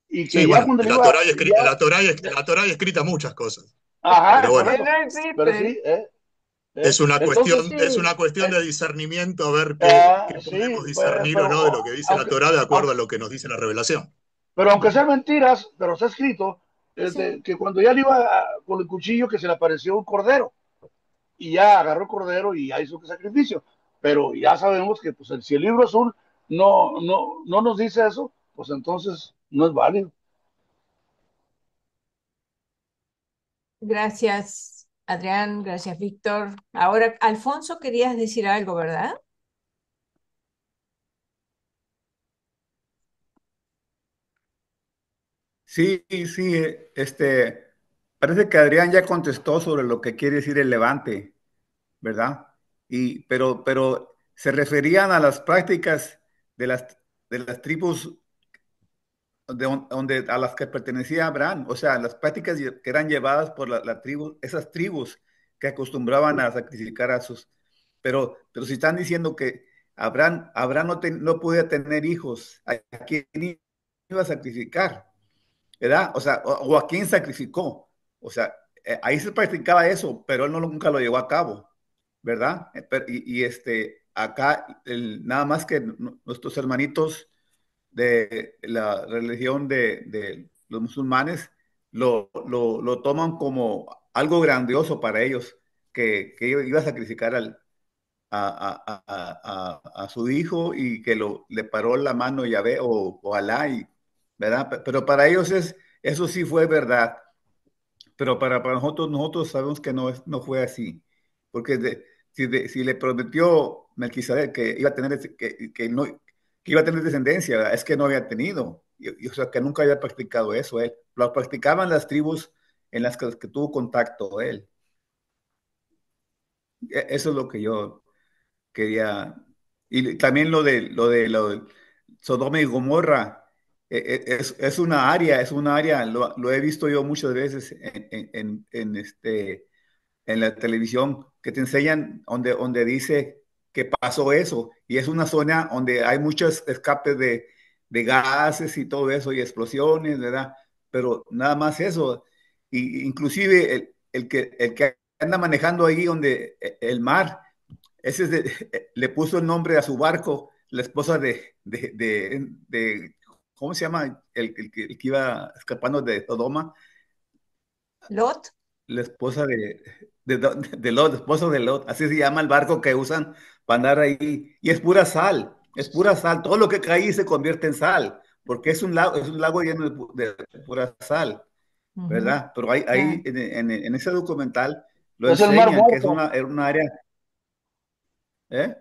Y Sí, que ya bueno, cuando en le la iba, Torá hay, ya, en la Torá hay escrita muchas cosas, ajá, pero por bueno, Que eso. no Pero existen. sí, Sí, entonces, es una cuestión de discernimiento a ver qué sí, podemos discernir o pero no de lo que dice la aunque, Torá de acuerdo aunque, a lo que nos dice la revelación. pero aunque sean mentiras, pero está escrito sí. que cuando ya le iba con el cuchillo que se le apareció un cordero y ya agarró el cordero y ya hizo el sacrificio. Pero ya sabemos que pues, si el libro azul no nos dice eso, pues entonces no es válido. Gracias, Adrián. Gracias, Víctor. Ahora, Alfonso, querías decir algo, ¿verdad? Sí, sí, parece que Adrián ya contestó sobre lo que quiere decir el levante, ¿verdad? Pero se referían a las prácticas de las tribus a las que pertenecía Abraham, o sea, las prácticas que eran llevadas por la tribu, esas tribus que acostumbraban a sacrificar a sus, pero si están diciendo que Abraham no podía tener hijos, ¿a quién iba a sacrificar? ¿Verdad? O sea, o a quién sacrificó. O sea, ahí se practicaba eso, pero él nunca lo llevó a cabo, ¿verdad? Acá, nada más que nuestros hermanitos de la religión de los musulmanes lo toman como algo grandioso para ellos, que iba a sacrificar a su hijo y que le paró la mano Yahvé o Alá, ¿verdad? Pero para ellos eso sí fue verdad, pero para nosotros sabemos que no fue así, porque si le prometió Melquisedec que iba a tener, que iba a tener descendencia, ¿verdad? Es que no había tenido, o sea, que nunca había practicado eso él. Lo practicaban las tribus en las que tuvo contacto él. Eso es lo que yo quería. Y también lo de Sodoma y Gomorra, es una área, lo he visto yo muchas veces en la televisión, que te enseñan donde dice que pasó eso, y es una zona donde hay muchos escapes de gases y todo eso, y explosiones, ¿verdad? Pero nada más eso, y inclusive el que anda manejando ahí donde el mar, le puso el nombre a su barco, la esposa ¿cómo se llama? El que iba escapando de Sodoma, Lot. la esposa de Lot, esposo de Lot, así se llama el barco que usan para andar ahí, y es pura sal, todo lo que cae ahí se convierte en sal, porque es un lago lleno de pura sal, Ujú. ¿verdad? Pero ahí Ya. en ese documental lo Es el mar enseñan que muerto. era una área, ¿eh?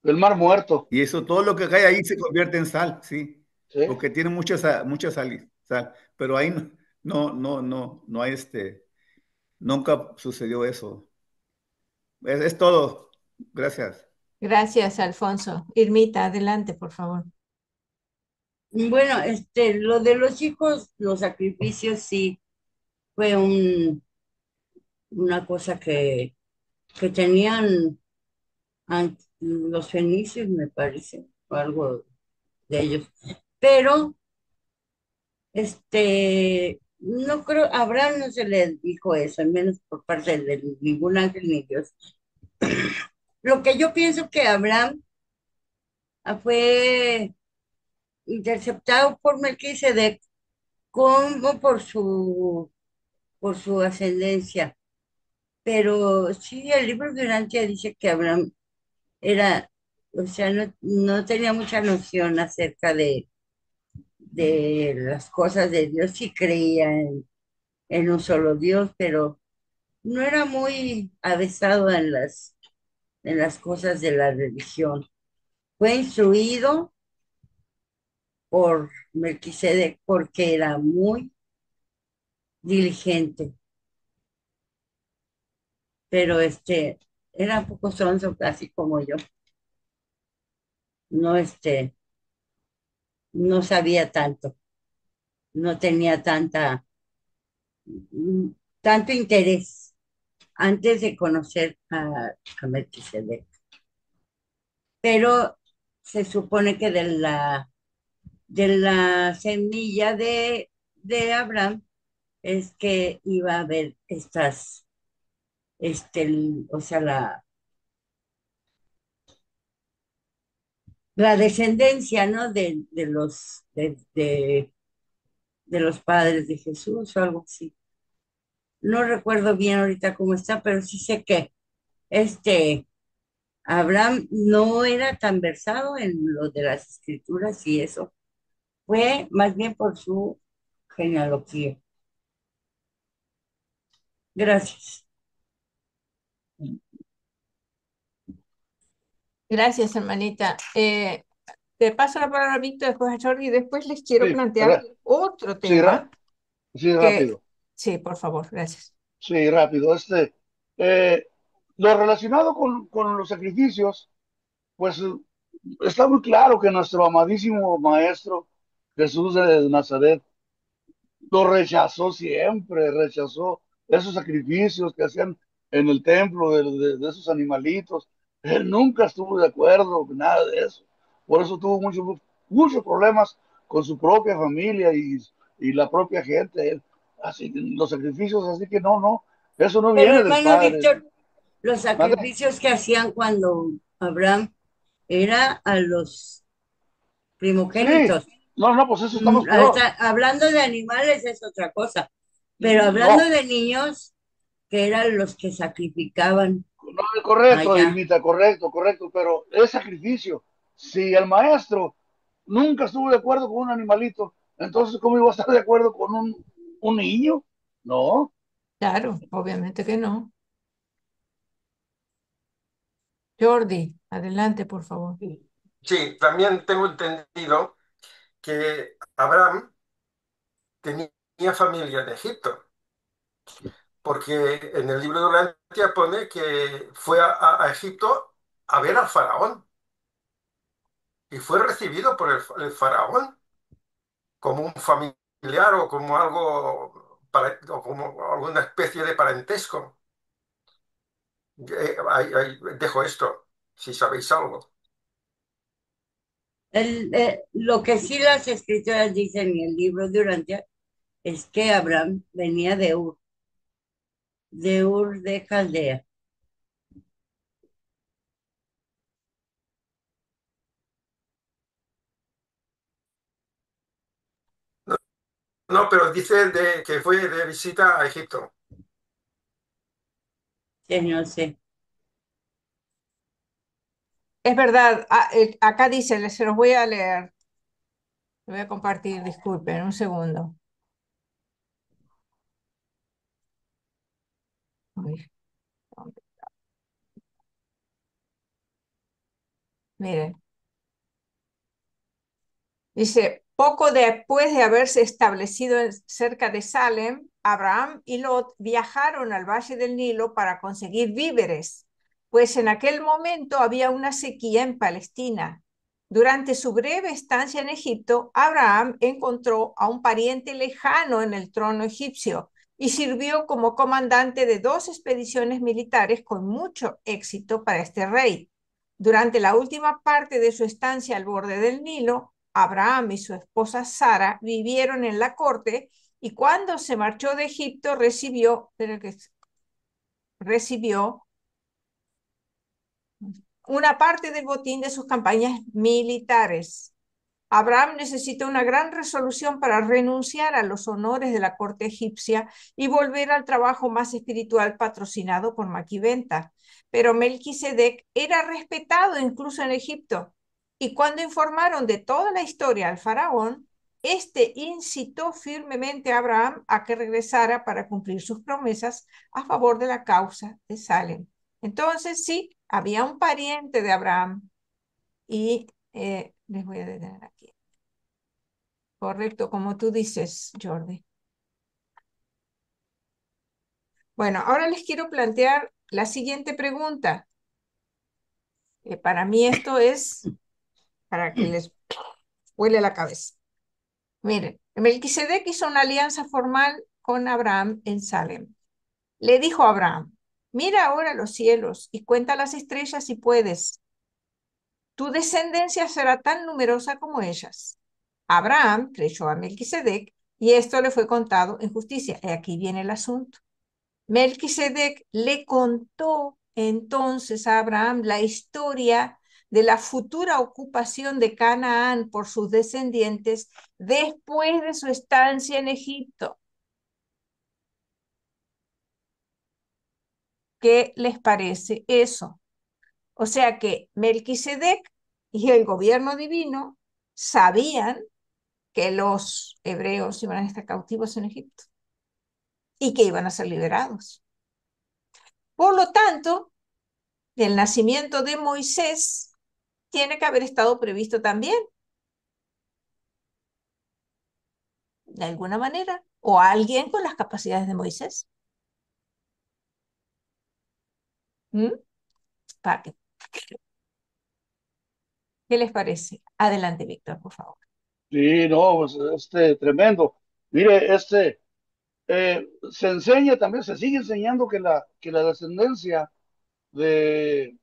El mar muerto, Y eso, todo lo que cae ahí se convierte en sal, sí, ¿sí? porque tiene mucha sal, pero ahí no hay nunca sucedió eso. Es todo. Gracias. Gracias, Alfonso. Irmita, adelante, por favor. Bueno, lo de los hijos, los sacrificios, sí, fue una cosa que tenían los fenicios, me parece, o algo de ellos. Pero, no creo, a Abraham no se le dijo eso, al menos por parte de ningún ángel ni Dios. Lo que yo pienso que Abraham fue interceptado por Melquisedec como por su ascendencia. Pero sí, el libro de Urantia dice que Abraham era, o sea, no tenía mucha noción acerca de las cosas de Dios, sí creía en un solo Dios, pero no era muy avesado en las cosas de la religión. Fue instruido por Melquisedec porque era muy diligente, pero era un poco sonso, así como yo. No, no sabía tanto, no tenía mm, tanto interés antes de conocer a Melquisedec. Pero se supone que de la semilla de Abraham es que iba a haber o sea, la descendencia, ¿no? De los padres de Jesús o algo así. No recuerdo bien ahorita cómo está, pero sí sé que este Abraham no era tan versado en lo de las escrituras y eso fue más bien por su genealogía. Gracias. Gracias, hermanita. Te paso la palabra a Víctor, después a Jordi, y después les quiero Sí, plantear otro sí, tema sí, que, rápido. sí, por favor, gracias. Sí, rápido. Eh, lo relacionado con los sacrificios, pues está muy claro que nuestro amadísimo Maestro Jesús de Nazaret lo rechazó siempre, rechazó esos sacrificios que hacían en el templo de esos animalitos. Él nunca estuvo de acuerdo con nada de eso. Por eso tuvo muchos problemas con su propia familia y la propia gente. Así, los sacrificios, así que no, eso no Pero viene del hermano Padre. Víctor, los ¿Mande? sacrificios que hacían cuando Abraham era a los Sí, primogénitos. no, pues eso estamos peor. Hablando de animales es otra cosa, pero hablando No, de niños, que eran los que sacrificaban no, correcto, allá. Irmita, correcto, pero es sacrificio. Si el maestro nunca estuvo de acuerdo con un animalito, entonces, ¿cómo iba a estar de acuerdo con un niño? No. Claro, obviamente que no. Jordi, adelante, por favor. Sí, también tengo entendido que Abraham tenía familia en Egipto, porque en el libro de Urantia pone que fue a Egipto a ver al faraón y fue recibido por el faraón como un familiar o como algo, o como alguna especie de parentesco. Ahí dejo esto, si sabéis algo. Lo que sí las escrituras dicen en el libro de Urantia es que Abraham venía de Ur de Caldea. No, no, pero dice que fue de visita a Egipto. Que no sé. Es verdad, acá dice, se los voy a leer, lo voy a compartir, disculpen, un segundo. Uy, ¿dónde? Miren, dice, poco después de haberse establecido cerca de Salem, Abraham y Lot viajaron al valle del Nilo para conseguir víveres, pues en aquel momento había una sequía en Palestina. Durante su breve estancia en Egipto, Abraham encontró a un pariente lejano en el trono egipcio y sirvió como comandante de dos expediciones militares con mucho éxito para este rey. Durante la última parte de su estancia al borde del Nilo, Abraham y su esposa Sara vivieron en la corte y cuando se marchó de Egipto recibió una parte del botín de sus campañas militares. Abraham necesita una gran resolución para renunciar a los honores de la corte egipcia y volver al trabajo más espiritual patrocinado por Maquiventa. Pero Melquisedec era respetado incluso en Egipto. Y cuando informaron de toda la historia al faraón, este incitó firmemente a Abraham a que regresara para cumplir sus promesas a favor de la causa de Salem. Entonces, sí, había un pariente de Abraham y les voy a detener aquí. Correcto, como tú dices, Jordi. Bueno, ahora les quiero plantear la siguiente pregunta. Para mí esto es para que les huele la cabeza. Miren, Melquisedec hizo una alianza formal con Abraham en Salem. Le dijo a Abraham, mira ahora los cielos y cuenta las estrellas si puedes. Tu descendencia será tan numerosa como ellas. Abraham creyó a Melquisedec y esto le fue contado en justicia. Y aquí viene el asunto. Melquisedec le contó entonces a Abraham la historia de la futura ocupación de Canaán por sus descendientes después de su estancia en Egipto. ¿Qué les parece eso? O sea que Melquisedec y el gobierno divino sabían que los hebreos iban a estar cautivos en Egipto y que iban a ser liberados. Por lo tanto, el nacimiento de Moisés tiene que haber estado previsto también, de alguna manera, o alguien con las capacidades de Moisés. ¿Mm? ¿Para qué? ¿Qué les parece? Adelante, Víctor, por favor. Sí, no, pues tremendo. Mire, se enseña también, se sigue enseñando que la descendencia de,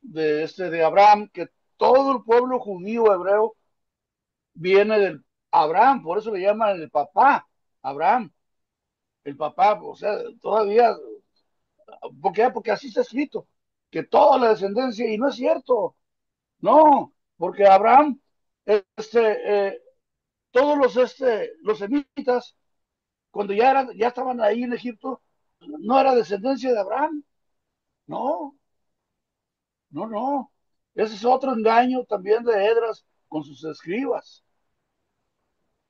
de Abraham, que todo el pueblo judío hebreo viene del Abraham, por eso le llaman el papá, Abraham, el papá, o sea, todavía, porque así está escrito, que toda la descendencia, y no es cierto, no, porque Abraham, este, todos los semitas, cuando ya estaban ahí en Egipto, no era descendencia de Abraham, no, no, no. Ese es otro engaño también de Edras con sus escribas,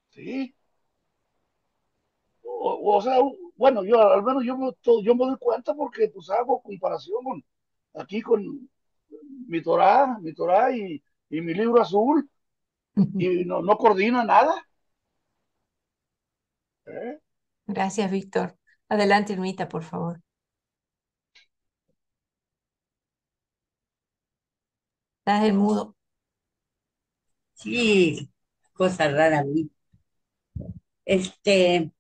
¿sí? O sea, bueno, yo al menos yo me doy cuenta porque pues hago comparación aquí con mi Torá y mi libro azul y no coordina nada. ¿Eh? Gracias, Víctor. Adelante, Irmita, por favor. Estás en mudo. Sí, cosa rara a mí. Este,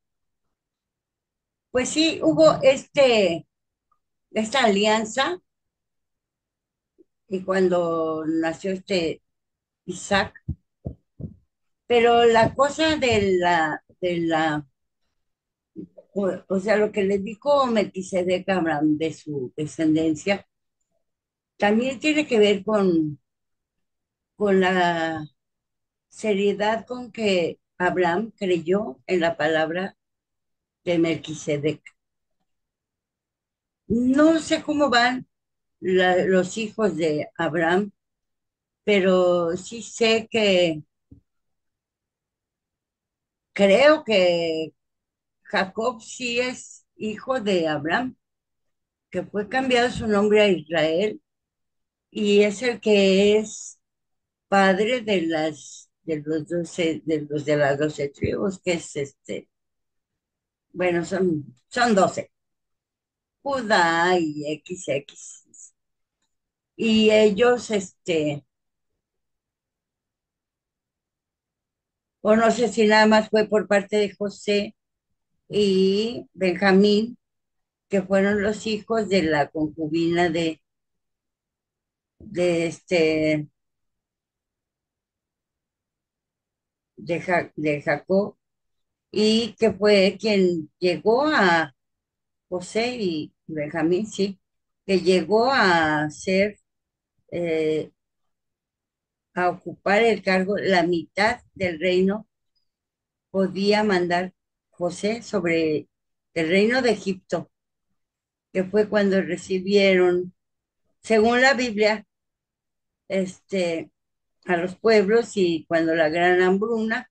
pues sí, hubo esta alianza y cuando nació Isaac, pero la cosa o sea, lo que le dijo Melquisedec a Abraham de su descendencia, también tiene que ver con la seriedad con que Abraham creyó en la palabra de Melquisedec. No sé cómo van los hijos de Abraham, pero sí sé que creo que Jacob sí es hijo de Abraham, que fue cambiado su nombre a Israel y es el que es padre de las 12 tribus, que es bueno, son 12, Judá y XX. Y ellos, o no sé si nada más fue por parte de José y Benjamín, que fueron los hijos de la concubina de este, de Jacob, y que fue quien llegó a José y Benjamín, sí, que llegó a ser, eh, a ocupar el cargo, la mitad del reino podía mandar José sobre el reino de Egipto, que fue cuando recibieron, según la Biblia, a los pueblos y cuando la gran hambruna.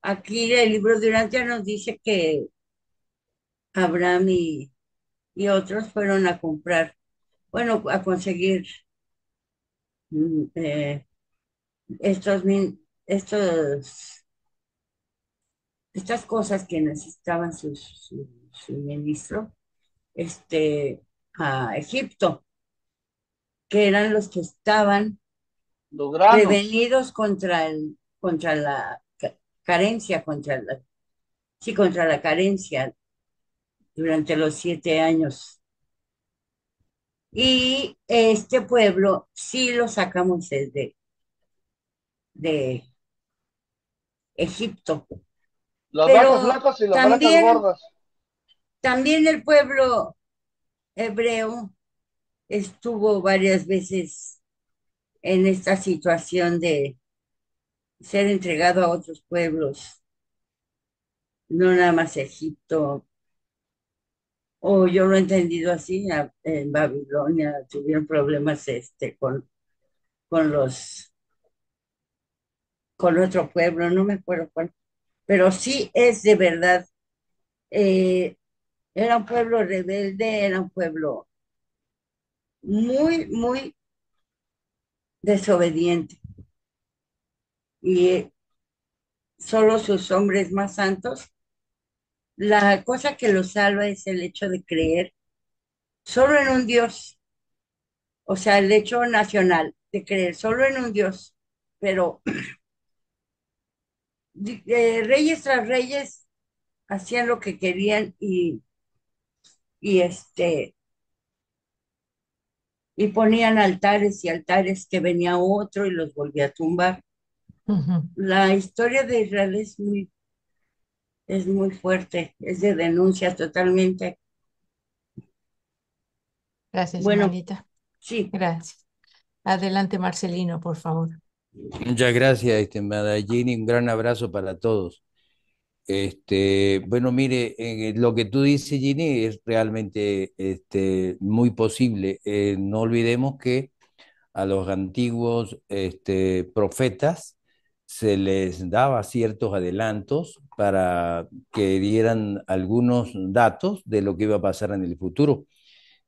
Aquí el libro de Urantia nos dice que Abraham y otros fueron a comprar, bueno, a conseguir mm, eh, estos, estas cosas que necesitaban su suministro, a Egipto, que eran los que estaban Los granos. prevenidos contra la carencia, sí, contra la carencia durante los 7 años. Y este pueblo sí lo sacamos de Egipto, Las vacas pero flacas y las vacas también, gordas. también el pueblo hebreo estuvo varias veces en esta situación de ser entregado a otros pueblos, no nada más Egipto, o yo lo he entendido así, en Babilonia tuvieron problemas con los, con otro pueblo, no me acuerdo cuál, pero sí es de verdad, eh, era un pueblo rebelde, era un pueblo muy, muy desobediente, y solo sus hombres más santos, la cosa que los salva es el hecho de creer solo en un Dios, o sea, el hecho nacional de creer solo en un Dios, pero reyes tras reyes hacían lo que querían y y ponían altares y altares que venía otro y los volvía a tumbar. Ujú. La historia de Israel es muy fuerte, es de denuncia totalmente. Gracias, Bueno, hermanita. sí, Gracias. Adelante, Marcelino, por favor. Muchas gracias, estimada Gini. Un gran abrazo para todos. Bueno, mire, lo que tú dices, Gini, es realmente muy posible. No olvidemos que a los antiguos profetas se les daba ciertos adelantos para que dieran algunos datos de lo que iba a pasar en el futuro.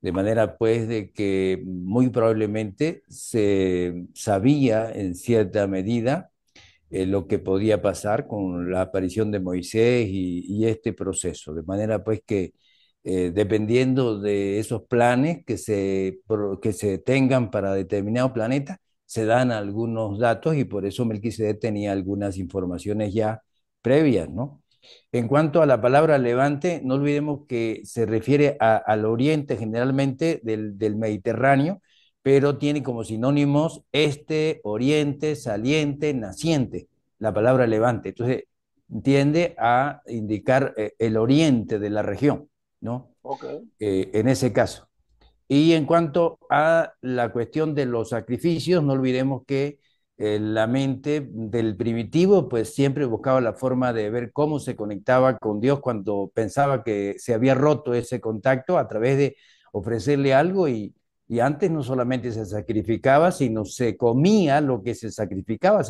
De manera pues de que muy probablemente se sabía en cierta medida lo que podía pasar con la aparición de Moisés y este proceso. De manera pues que dependiendo de esos planes que se tengan para determinado planeta, se dan algunos datos y por eso Melquisedec tenía algunas informaciones ya previas, ¿no? En cuanto a la palabra levante, no olvidemos que se refiere al oriente generalmente del Mediterráneo, pero tiene como sinónimos este, oriente, saliente, naciente, la palabra levante. Entonces, tiende a indicar el oriente de la región, ¿no? Ok. En ese caso. Y en cuanto a la cuestión de los sacrificios, no olvidemos que la mente del primitivo pues siempre buscaba la forma de ver cómo se conectaba con Dios cuando pensaba que se había roto ese contacto a través de ofrecerle algo y antes no solamente se sacrificaba, sino se comía lo que se sacrificaba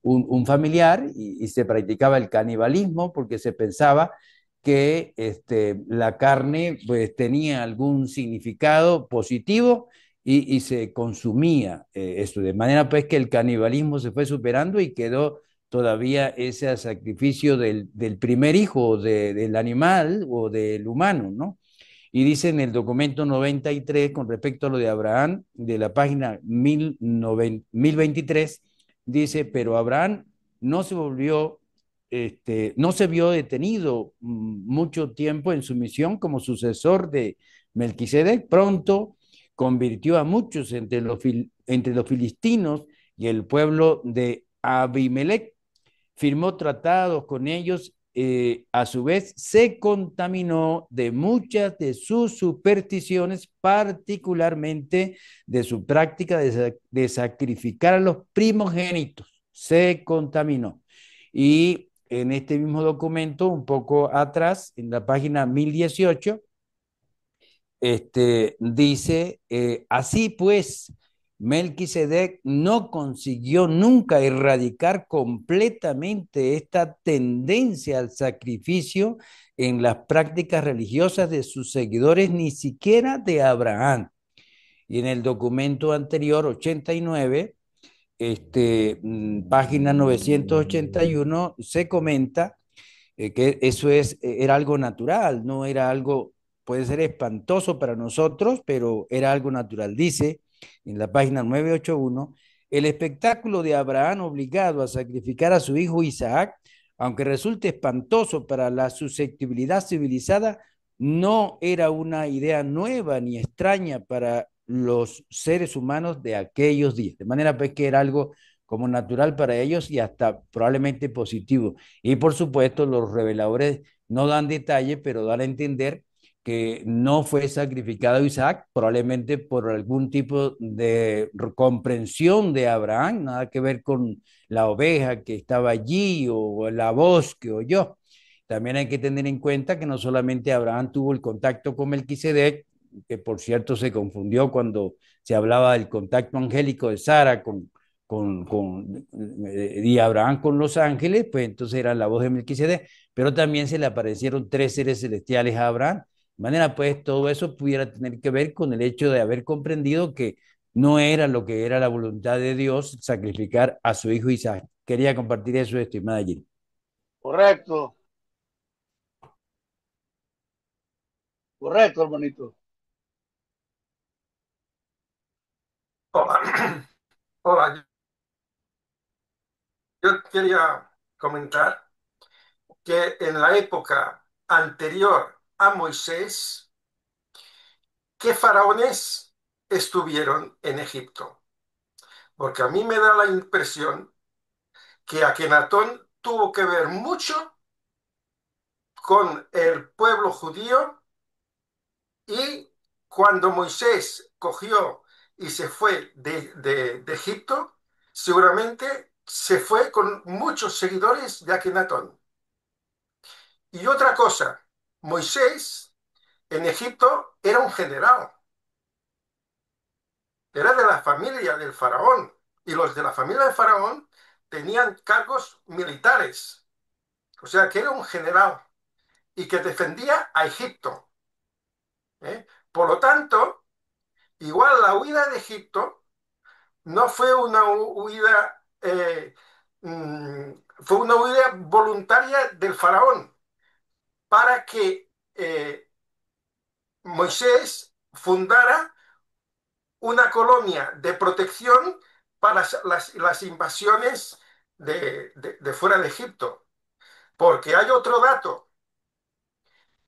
un familiar y se practicaba el canibalismo porque se pensaba que la carne pues tenía algún significado positivo y se consumía eso, de manera pues que el canibalismo se fue superando y quedó todavía ese sacrificio del primer hijo del animal o del humano, ¿no? Y dice en el documento 93, con respecto a lo de Abraham, de la página 1023, dice, pero Abraham no se volvió, no se vio detenido mucho tiempo en su misión como sucesor de Melquisedec. Pronto convirtió a muchos entre los filistinos y el pueblo de Abimelech, firmó tratados con ellos, a su vez se contaminó de muchas de sus supersticiones, particularmente de su práctica de sacrificar a los primogénitos, se contaminó. Y en este mismo documento, un poco atrás, en la página 1018, dice, así pues, Melquisedec no consiguió nunca erradicar completamente esta tendencia al sacrificio en las prácticas religiosas de sus seguidores, ni siquiera de Abraham. Y en el documento anterior, 89, página 981, se comenta que eso era algo natural, no era algo, puede ser espantoso para nosotros, pero era algo natural. Dice en la página 981, el espectáculo de Abraham obligado a sacrificar a su hijo Isaac, aunque resulte espantoso para la susceptibilidad civilizada, no era una idea nueva ni extraña para los seres humanos de aquellos días. De manera pues que era algo como natural para ellos y hasta probablemente positivo. Y por supuesto, los reveladores no dan detalle, pero dan a entender que no fue sacrificado Isaac, probablemente por algún tipo de comprensión de Abraham, nada que ver con la oveja que estaba allí o la voz que oyó. También hay que tener en cuenta que no solamente Abraham tuvo el contacto con Melquisedec, que por cierto se confundió cuando se hablaba del contacto angélico de Sara y Abraham con los ángeles, pues entonces era la voz de Melquisedec, pero también se le aparecieron tres seres celestiales a Abraham. De manera pues todo eso pudiera tener que ver con el hecho de haber comprendido que no era lo que era la voluntad de Dios sacrificar a su hijo Isaac. Quería compartir eso, estimada Jill. Correcto, correcto, hermanito. Hola, hola, yo quería comentar que en la época anterior a Moisés, ¿qué faraones estuvieron en Egipto? Porque a mí me da la impresión que Akenatón tuvo que ver mucho con el pueblo judío y cuando Moisés cogió y se fue de Egipto, seguramente se fue con muchos seguidores de Akenatón. Y otra cosa, Moisés en Egipto era un general, era de la familia del faraón, y los de la familia del faraón tenían cargos militares, o sea que era un general y que defendía a Egipto, ¿eh? Por lo tanto, igual la huida de Egipto no fue una huida, fue una huida voluntaria del faraón para que Moisés fundara una colonia de protección para las invasiones de fuera de Egipto. Porque hay otro dato,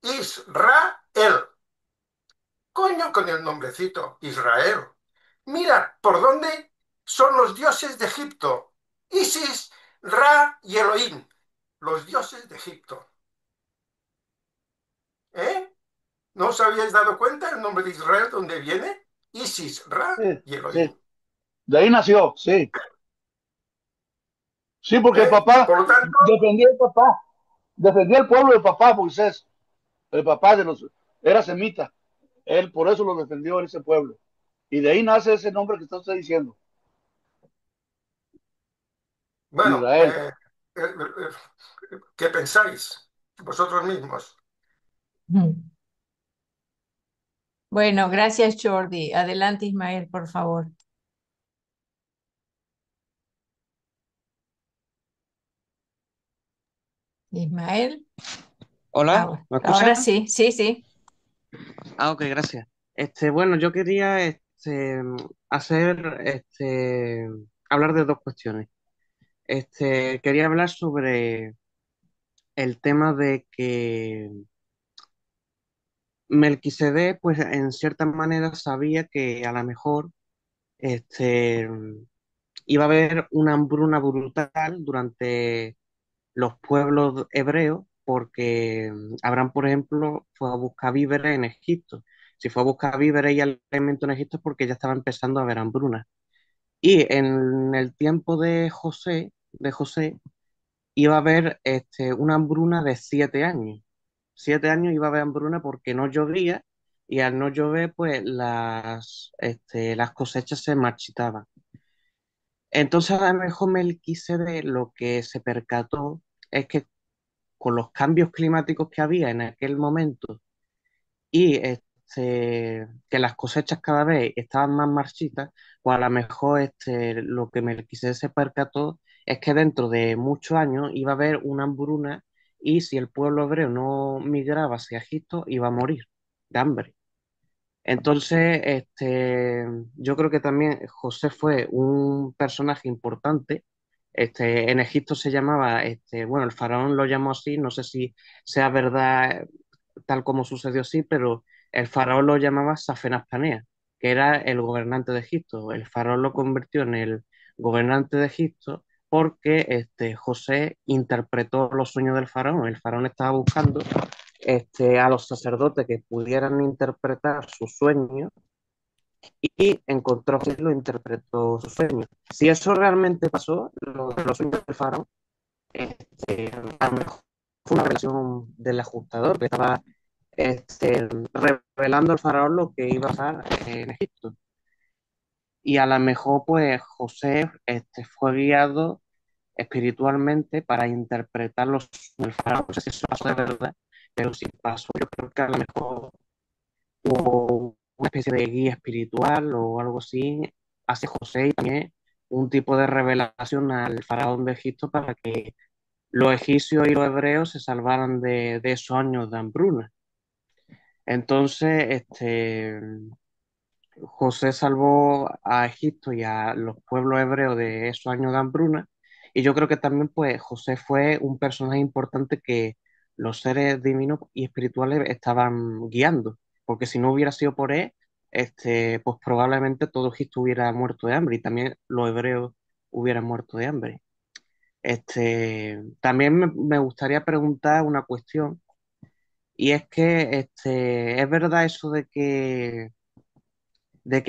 Israel, coño con el nombrecito, Israel. Mira, ¿por dónde son los dioses de Egipto? Isis, Ra y Elohim, los dioses de Egipto. ¿Eh? ¿No os habíais dado cuenta el nombre de Israel dónde viene? Isis, Ra Sí, y Elohim. sí. De ahí nació, sí. Sí, porque el ¿Eh? papá Por lo tanto, defendía el pueblo del papá, Moisés. El papá de los, era semita. Él por eso lo defendió en ese pueblo. Y de ahí nace ese nombre que está usted diciendo, bueno, Israel. ¿qué pensáis vosotros mismos? Mm. Bueno, gracias, Jordi. Adelante, Ismael, por favor. Ismael. Hola, ¿me Ahora escuchas? sí, sí, sí. Ok, gracias. Bueno, yo quería hacer, hablar de dos cuestiones. Quería hablar sobre el tema de que Melquisedec, pues en cierta manera sabía que a lo mejor este, iba a haber una hambruna brutal durante los pueblos hebreos, porque Abraham, por ejemplo, fue a buscar víveres en Egipto. Si fue a buscar víveres y alimento en Egipto es porque ya estaba empezando a haber hambruna. Y en el tiempo de José, iba a haber una hambruna de 7 años. 7 años iba a haber hambruna porque no llovía y al no llover, pues las cosechas se marchitaban. Entonces, a lo mejor Melquisede lo que se percató es que con los cambios climáticos que había en aquel momento y que las cosechas cada vez estaban más marchitas, pues a lo mejor lo que Melquisede se percató es que dentro de muchos años iba a haber una hambruna y si el pueblo hebreo no migraba hacia Egipto, iba a morir de hambre. Entonces, yo creo que también José fue un personaje importante. En Egipto se llamaba, bueno, el faraón lo llamó así, no sé si sea verdad tal como sucedió así, pero el faraón lo llamaba Safenaz-Panea, que era el gobernante de Egipto. El faraón lo convirtió en el gobernante de Egipto porque José interpretó los sueños del faraón. El faraón estaba buscando a los sacerdotes que pudieran interpretar sus sueños y encontró que lo interpretó sus sueños. Si eso realmente pasó, lo de los sueños del faraón, a lo mejor fue una revelación del ajustador que estaba revelando al faraón lo que iba a pasar en Egipto. Y a lo mejor, pues, José fue guiado espiritualmente para interpretar los sueños del faraón. No sé si eso pasó de verdad, pero si pasó, yo creo que a lo mejor o una especie de guía espiritual o algo así hacia José y también un tipo de revelación al faraón de Egipto para que los egipcios y los hebreos se salvaran de esos años de hambruna. Entonces, José salvó a Egipto y a los pueblos hebreos de esos años de hambruna. Y yo creo que también, pues, José fue un personaje importante que los seres divinos y espirituales estaban guiando. Porque si no hubiera sido por él, pues probablemente todo Egipto hubiera muerto de hambre y también los hebreos hubieran muerto de hambre. También me gustaría preguntar una cuestión, y es que es verdad eso de que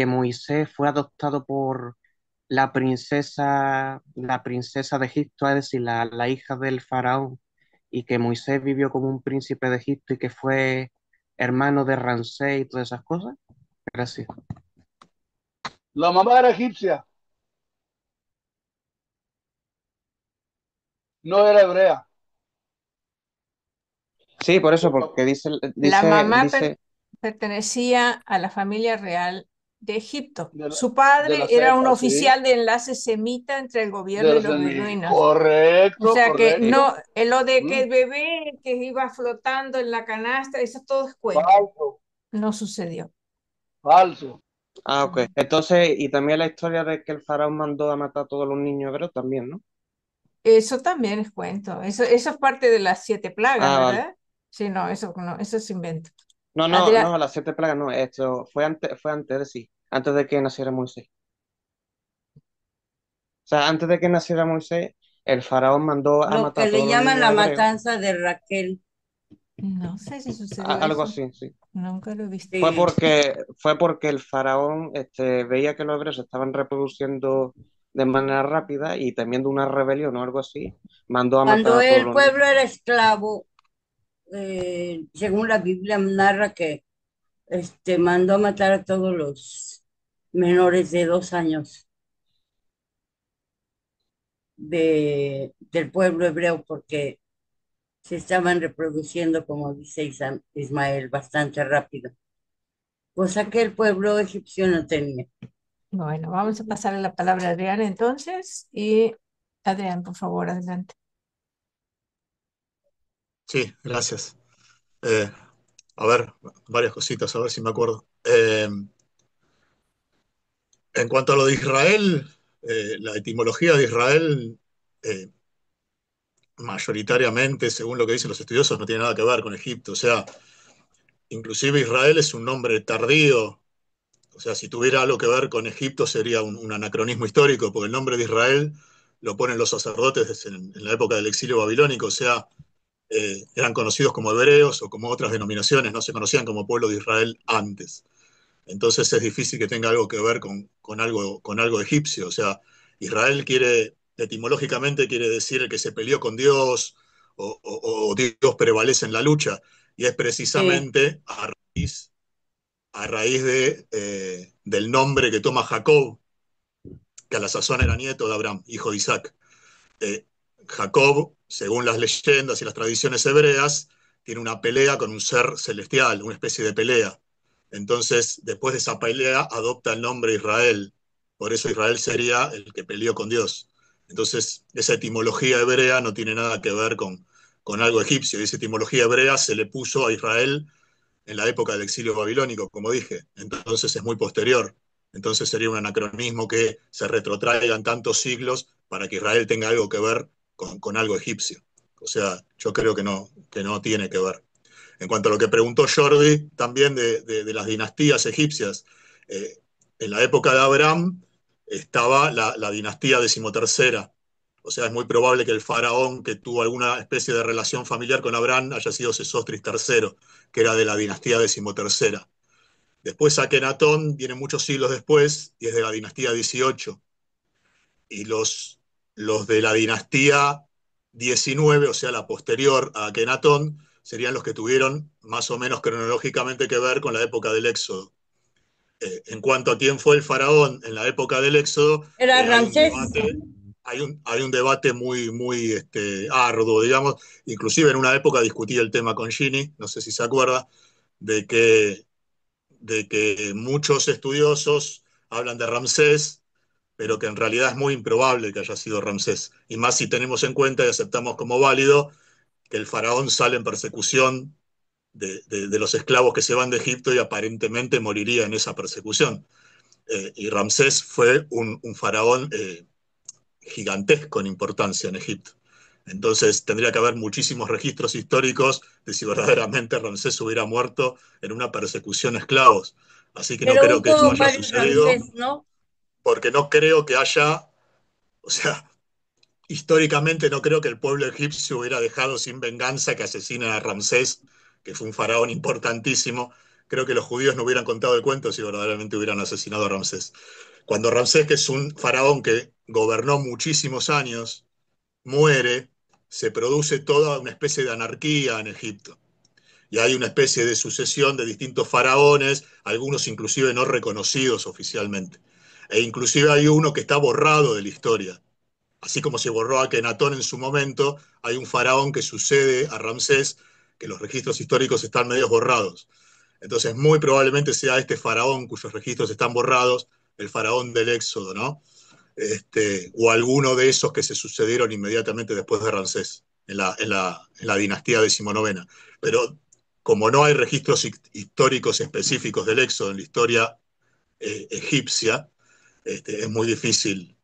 Moisés fue adoptado por la princesa de Egipto, es decir, la hija del faraón, y que Moisés vivió como un príncipe de Egipto y que fue hermano de Ramsés y todas esas cosas. Gracias. La mamá era egipcia, no era hebrea. Sí, por eso, El porque dice, La dice, mamá dice, pertenecía a la familia real de Egipto. de la, Su de la padre era un cepa, sí, oficial de enlace semita entre el gobierno de y los los semí. beduinos. O Correcto, sea que correcto. no, lo de que Mm, el bebé que iba flotando en la canasta, eso todo es cuento. falso, No sucedió. falso. ok. Entonces, y también la historia de que el faraón mandó a matar a todos los niños hebreos también, ¿no? Eso también es cuento. Eso es parte de las 7 plagas, Ah, vale. ¿verdad? Sí, no, eso es invento. No, no, Adrián, no, las 7 plagas no, esto fue antes de sí, antes de que naciera Moisés. O sea, antes de que naciera Moisés, el faraón mandó a Lo matar que a le todos los llaman niños la hebreos, matanza de Raquel. no sé si sucedió algo eso. así, sí. Nunca lo he visto. Fue Sí. porque, fue porque el faraón veía que los hebreos se estaban reproduciendo de manera rápida y temiendo una rebelión o algo así, mandó a matar Cuando a todos el los niños. pueblo era esclavo, según la Biblia narra que mandó a matar a todos los menores de 2 años del pueblo hebreo porque se estaban reproduciendo, como dice Ismael, bastante rápido. cosa que el pueblo egipcio no tenía. Bueno, vamos a pasarle la palabra a Adrián entonces. Y Adrián, por favor, adelante. Sí, gracias. Eh, a ver, varias cositas, a ver si me acuerdo. En cuanto a lo de Israel, la etimología de Israel, eh, mayoritariamente, según lo que dicen los estudiosos, no tiene nada que ver con Egipto. O sea, inclusive Israel es un nombre tardío. O sea, si tuviera algo que ver con Egipto sería un anacronismo histórico, porque el nombre de Israel lo ponen los sacerdotes en la época del exilio babilónico. O sea, eran conocidos como hebreos o como otras denominaciones, no se conocían como pueblo de Israel antes. Entonces es difícil que tenga algo que ver con algo egipcio. O sea, Israel etimológicamente quiere decir el que se peleó con Dios o Dios prevalece en la lucha. Y es Sí, precisamente a raíz del nombre que toma Jacob, que a la sazón era nieto de Abraham, hijo de Isaac. Eh, Jacob, según las leyendas y las tradiciones hebreas, tiene una pelea con un ser celestial, una especie de pelea. Entonces, después de esa pelea, adopta el nombre Israel. Por eso Israel sería el que peleó con Dios. Entonces, esa etimología hebrea no tiene nada que ver con algo egipcio. Esa etimología hebrea se le puso a Israel en la época del exilio babilónico, como dije. Entonces es muy posterior. Entonces sería un anacronismo que se retrotraigan tantos siglos para que Israel tenga algo que ver con algo egipcio. O sea, yo creo que no tiene que ver. En cuanto a lo que preguntó Jordi, también de las dinastías egipcias, eh, en la época de Abraham estaba la dinastía decimotercera. O sea, es muy probable que el faraón que tuvo alguna especie de relación familiar con Abraham haya sido Sesostris III, que era de la dinastía decimotercera. Después Akenatón viene muchos siglos después y es de la dinastía 18. Y los de la dinastía 19, o sea, la posterior a Akenatón, serían los que tuvieron más o menos cronológicamente que ver con la época del Éxodo. En cuanto a quién fue el faraón en la época del Éxodo, era hay un Ramsés. debate, hay un debate muy arduo, digamos. Inclusive en una época discutí el tema con Gini, no sé si se acuerda, de que, de que muchos estudiosos hablan de Ramsés, pero que en realidad es muy improbable que haya sido Ramsés. Y más si tenemos en cuenta y aceptamos como válido que el faraón sale en persecución de los esclavos que se van de Egipto y aparentemente moriría en esa persecución. Y Ramsés fue un faraón gigantesco en importancia en Egipto. Entonces tendría que haber muchísimos registros históricos de si verdaderamente Ramsés hubiera muerto en una persecución a esclavos. Así que no Pero creo que eso hubo haya varios sucedido, Ramsés, ¿no? porque no creo que haya, o sea, históricamente no creo que el pueblo egipcio hubiera dejado sin venganza que asesinen a Ramsés, que fue un faraón importantísimo. Creo que los judíos no hubieran contado el cuento si verdaderamente hubieran asesinado a Ramsés. Cuando Ramsés, que es un faraón que gobernó muchísimos años, muere, se produce toda una especie de anarquía en Egipto. Y hay una especie de sucesión de distintos faraones, algunos inclusive no reconocidos oficialmente. E inclusive hay uno que está borrado de la historia. Así como se borró a Akenatón en su momento, hay un faraón que sucede a Ramsés, que los registros históricos están medio borrados. Entonces, muy probablemente sea este faraón cuyos registros están borrados, el faraón del Éxodo, ¿no? O alguno de esos que se sucedieron inmediatamente después de Ramsés, en la dinastía decimonovena. Pero como no hay registros históricos específicos del Éxodo en la historia egipcia, es muy difícil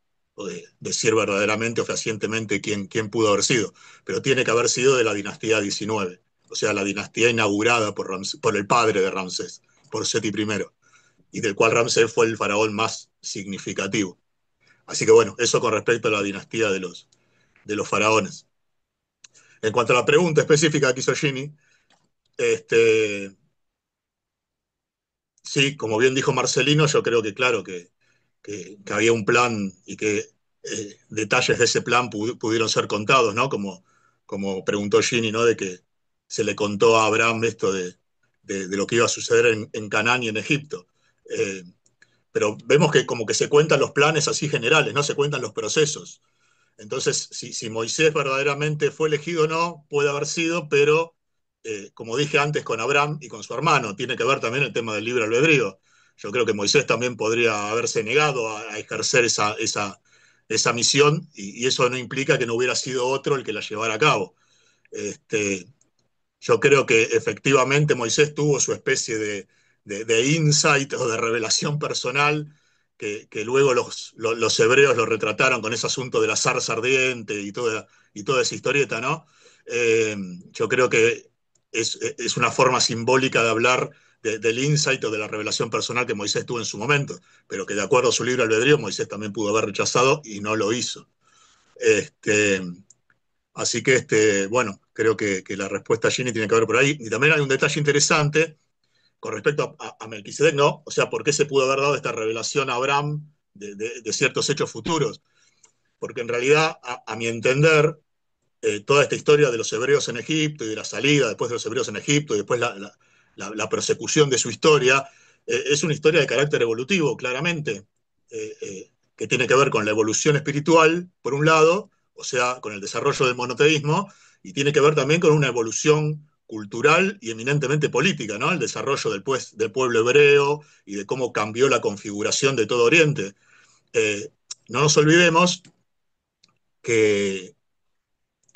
decir verdaderamente o fehacientemente quién pudo haber sido, pero tiene que haber sido de la dinastía 19, o sea, la dinastía inaugurada por el padre de Ramsés, por Seti I, y del cual Ramsés fue el faraón más significativo. Así que bueno, eso con respecto a la dinastía de los faraones. En cuanto a la pregunta específica que hizo Gini, este, sí, como bien dijo Marcelino, yo creo que claro que había un plan y que detalles de ese plan pudieron ser contados, ¿no? Como preguntó Gini, ¿no? De que se le contó a Abraham esto de lo que iba a suceder en Canaán y en Egipto. Eh, pero vemos que como que se cuentan los planes así generales, no se cuentan los procesos. Entonces, si Moisés verdaderamente fue elegido o no, puede haber sido, pero como dije antes, con Abraham y con su hermano. Tiene que ver también el tema del libre albedrío. Yo creo que Moisés también podría haberse negado a ejercer esa misión, y eso no implica que no hubiera sido otro el que la llevara a cabo. Este, yo creo que efectivamente Moisés tuvo su especie de insight o de revelación personal, que luego los hebreos lo retrataron con ese asunto de la zarza ardiente y toda esa historieta, ¿no? Eh, yo creo que es una forma simbólica de hablar del insight o de la revelación personal que Moisés tuvo en su momento, pero que de acuerdo a su libre albedrío Moisés también pudo haber rechazado y no lo hizo. Este, Así que, bueno, creo que la respuesta, Ginny, tiene que ver por ahí. Y también hay un detalle interesante con respecto a Melquisedec, ¿no? O sea, ¿por qué se pudo haber dado esta revelación a Abraham de ciertos hechos futuros? Porque en realidad, a mi entender, toda esta historia de los hebreos en Egipto y de la salida después de los hebreos en Egipto y después la persecución de su historia, es una historia de carácter evolutivo, claramente, que tiene que ver con la evolución espiritual, por un lado, o sea, con el desarrollo del monoteísmo, y tiene que ver también con una evolución cultural y eminentemente política, ¿no? El desarrollo del pueblo hebreo y de cómo cambió la configuración de todo Oriente. Eh, no nos olvidemos que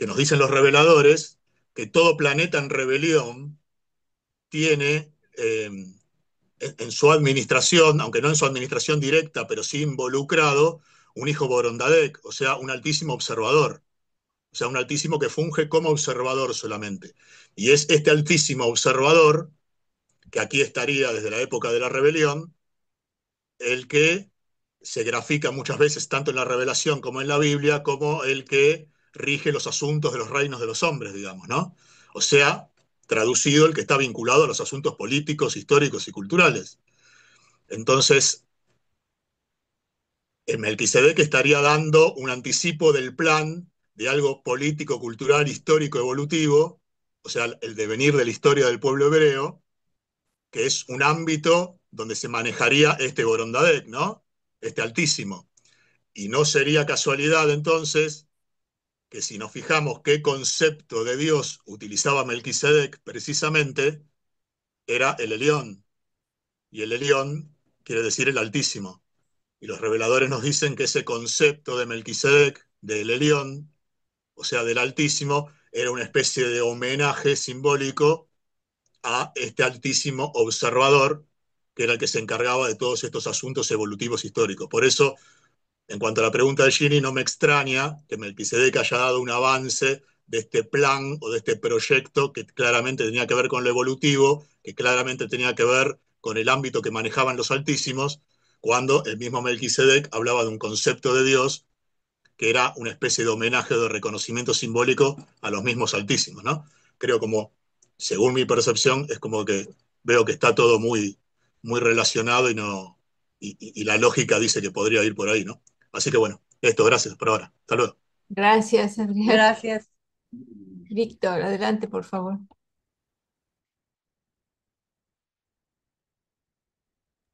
nos dicen los reveladores que todo planeta en rebelión tiene en su administración, aunque no en su administración directa, pero sí involucrado, un hijo Borongadek, o sea, un altísimo observador, o sea, un altísimo que funge como observador solamente. Y es este altísimo observador, que aquí estaría desde la época de la rebelión, el que se grafica muchas veces tanto en la revelación como en la Biblia como el que rige los asuntos de los reinos de los hombres, digamos, ¿no? O sea, traducido, el que está vinculado a los asuntos políticos, históricos y culturales. Entonces, Melquisedec estaría dando un anticipo del plan de algo político, cultural, histórico, evolutivo, o sea, el devenir de la historia del pueblo hebreo, que es un ámbito donde se manejaría este Borongadek, ¿no? Este altísimo. Y no sería casualidad entonces que si nos fijamos qué concepto de Dios utilizaba Melquisedec precisamente, era el Elión. Y el Elión quiere decir el Altísimo. Y los reveladores nos dicen que ese concepto de Melquisedec, del Elión, o sea, del Altísimo, era una especie de homenaje simbólico a este altísimo observador, que era el que se encargaba de todos estos asuntos evolutivos históricos. Por eso, en cuanto a la pregunta de Ginny, no me extraña que Melquisedec haya dado un avance de este plan o de este proyecto que claramente tenía que ver con lo evolutivo, que claramente tenía que ver con el ámbito que manejaban los altísimos, cuando el mismo Melquisedec hablaba de un concepto de Dios que era una especie de homenaje o de reconocimiento simbólico a los mismos altísimos, ¿no? Creo como, según mi percepción, es como que veo que está todo muy, muy relacionado y la lógica dice que podría ir por ahí, ¿no? Así que bueno, esto, gracias por ahora. Hasta luego. Gracias, Adrián. Gracias. Víctor, adelante, por favor.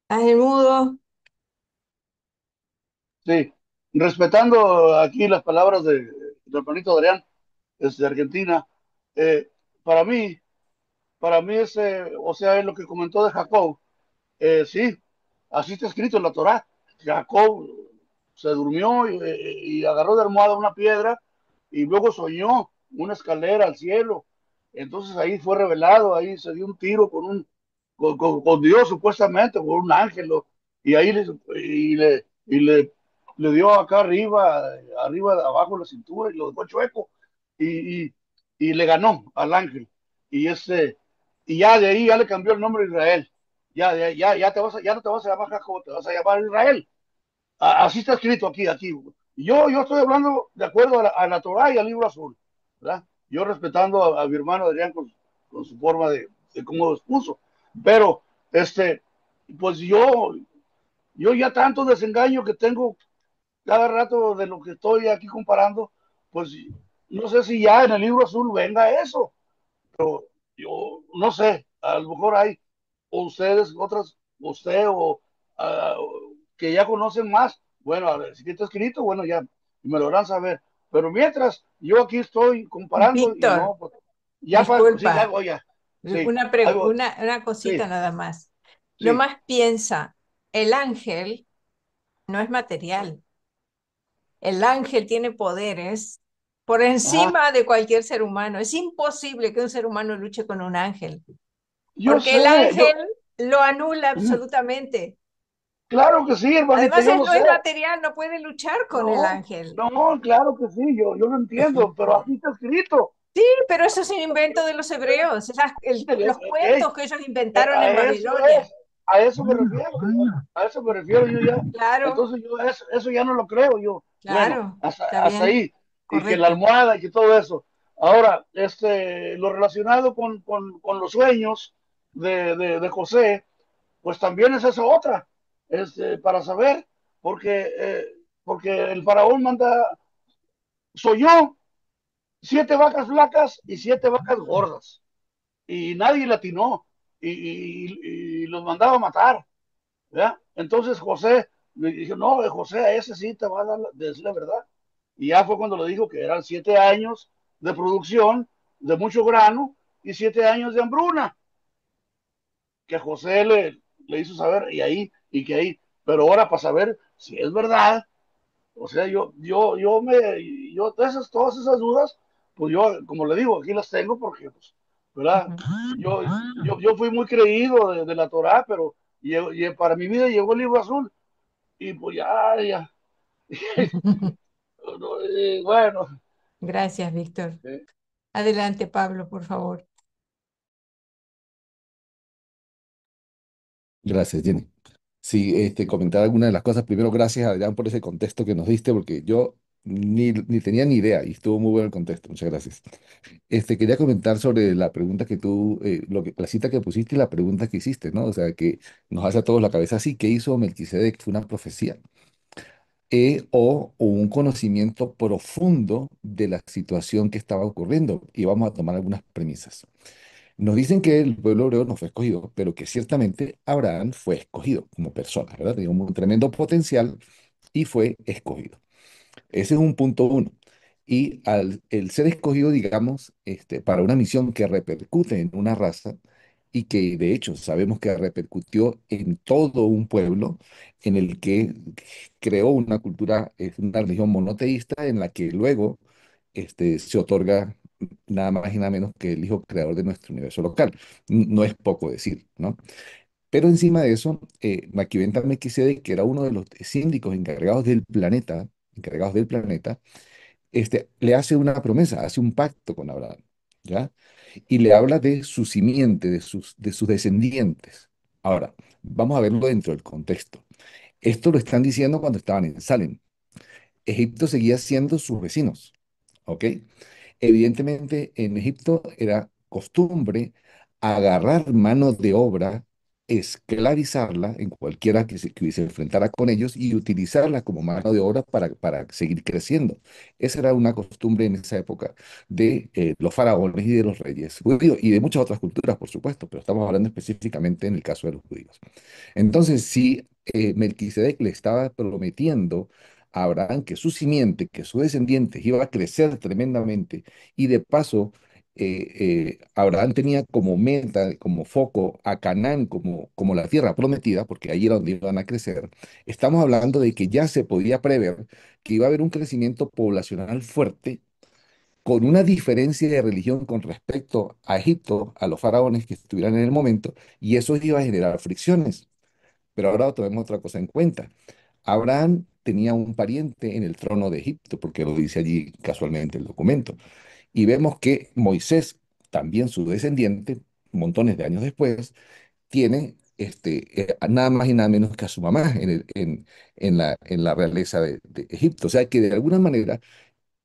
¿Estás en mudo? Sí, respetando aquí las palabras del hermanito Adrián, desde Argentina, eh, para mí, o sea, es lo que comentó de Jacob. Sí, así está escrito en la Torá. Jacob se durmió y agarró de almohada una piedra y luego soñó una escalera al cielo. Entonces ahí fue revelado, ahí se dio un tiro con Dios supuestamente, con un ángel, y ahí le dio acá arriba, abajo de la cintura y lo dejó chueco y, y, y le ganó al ángel. Y, y ya de ahí ya le cambió el nombre a Israel. Ya no te vas a llamar Jacob, te vas a llamar Israel. Así está escrito aquí. Yo estoy hablando de acuerdo a la Torah y al libro azul, ¿verdad? Yo respetando a mi hermano Adrián con su forma de cómo lo expuso. Pero, pues yo ya tanto desengaño que tengo cada rato de lo que estoy aquí comparando, pues no sé si ya en el libro azul venga eso, pero yo no sé, a lo mejor hay o ustedes, otras, usted que ya conocen más, bueno, a ver, si está escrito, bueno, ya me lo harán saber. Pero mientras, yo aquí estoy comparando y Víctor, no, pues, Ya para, sí, ya, Disculpa, oye, sí, una cosita sí, nada más. sí. Nomás piensa, el ángel no es material. El ángel tiene poderes por Ajá. encima de cualquier ser humano. Es imposible que un ser humano luche con un ángel, Yo porque el sé, ángel lo anula ujú, absolutamente. claro que sí, hermanita, Además, yo él lo no sé. es material, no puede luchar con el No, ángel. no, claro que sí, yo lo entiendo, pero aquí está escrito. Sí, pero eso es un invento de los hebreos, los Ok, cuentos que ellos inventaron a en eso Babilonia. a eso me refiero, a eso me refiero yo ya. Claro, Entonces yo eso ya no lo creo yo. Bueno, claro, hasta, está hasta bien, ahí. Y que la correcto. almohada y que todo eso. Ahora, lo relacionado con los sueños de José, pues también es esa otra, para saber, porque el faraón manda, soy yo, 7 vacas flacas y 7 vacas gordas y nadie le atinó y los mandaba a matar, ¿ya? Entonces José le dijo, no, José, a ese sí te va a decir la verdad. Y ya fue cuando le dijo que eran 7 años de producción de mucho grano y 7 años de hambruna, que José le hizo saber y que ahí, pero ahora para saber si es verdad, o sea, todas esas dudas, pues yo, como le digo, aquí las tengo porque, pues, ¿verdad? Ujú. Yo fui muy creído de la Torá, pero para mi vida llegó el libro azul y pues ya, bueno, Gracias, Víctor. eh, Adelante, Pablo, por favor. Gracias, Jenny. Sí, comentar algunas de las cosas. Primero, gracias, Adrián, por ese contexto que nos diste, porque yo ni tenía ni idea y estuvo muy bueno el contexto. Muchas gracias. Quería comentar sobre la pregunta que tú, la cita que pusiste y la pregunta que hiciste, ¿no? O sea, que nos hace a todos la cabeza así. ¿Qué hizo Melquisedec? ¿Fue una profecía? O un conocimiento profundo de la situación que estaba ocurriendo. Y vamos a tomar algunas premisas. Nos dicen que el pueblo hebreo no fue escogido, pero que ciertamente Abraham fue escogido como persona, ¿verdad? Tenía un tremendo potencial y fue escogido. Ese es un punto uno. Y al el ser escogido, digamos, para una misión que repercute en una raza y que de hecho sabemos que repercutió en todo un pueblo en el que creó una cultura, una religión monoteísta en la que luego se otorga nada más y nada menos que el hijo creador de nuestro universo local. No es poco decir, ¿no? Pero encima de eso, Maquiaventa Melquisedec, que era uno de los síndicos encargados del planeta, le hace una promesa, hace un pacto con Abraham, ¿ya? Y le habla de su simiente, de sus descendientes. Ahora, vamos a verlo dentro del contexto. Esto lo están diciendo cuando estaban en Salem. Egipto seguía siendo sus vecinos, ¿ok? Evidentemente, en Egipto era costumbre agarrar mano de obra, esclavizarla en cualquiera que se enfrentara con ellos y utilizarla como mano de obra para seguir creciendo. Esa era una costumbre en esa época de los faraones y de los reyes judíos y de muchas otras culturas, por supuesto, pero estamos hablando específicamente en el caso de los judíos. Entonces, si Melquisedec le estaba prometiendo a Abraham que su simiente, que su descendiente iba a crecer tremendamente, y de paso, Abraham tenía como meta, como foco a Canaán como la tierra prometida, porque ahí era donde iban a crecer. Estamos hablando de que ya se podía prever que iba a haber un crecimiento poblacional fuerte con una diferencia de religión con respecto a Egipto, a los faraones que estuvieran en el momento, y eso iba a generar fricciones. Pero ahora tomemos otra cosa en cuenta. Abraham tenía un pariente en el trono de Egipto, porque lo dice allí casualmente el documento. Y vemos que Moisés, también su descendiente, montones de años después, tiene nada más y nada menos que a su mamá en la realeza de Egipto. O sea que de alguna manera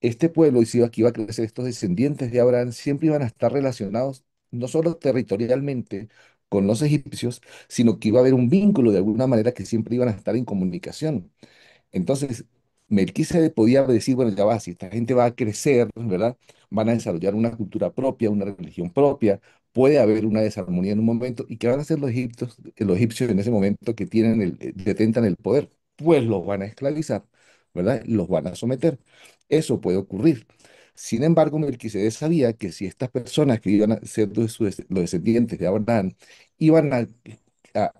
este pueblo, y si aquí iba a crecer, estos descendientes de Abraham, siempre iban a estar relacionados no solo territorialmente con los egipcios, sino que iba a haber un vínculo de alguna manera que siempre iban a estar en comunicación. Entonces, Melquisedec podía decir, bueno, ya va, si esta gente va a crecer, ¿verdad? Van a desarrollar una cultura propia, una religión propia, puede haber una desarmonía en un momento, ¿y qué van a hacer los egipcios en ese momento que detentan el poder? Pues los van a esclavizar, ¿verdad? Los van a someter. Eso puede ocurrir. Sin embargo, Melquisedec sabía que si estas personas que iban a ser los descendientes de Abraham iban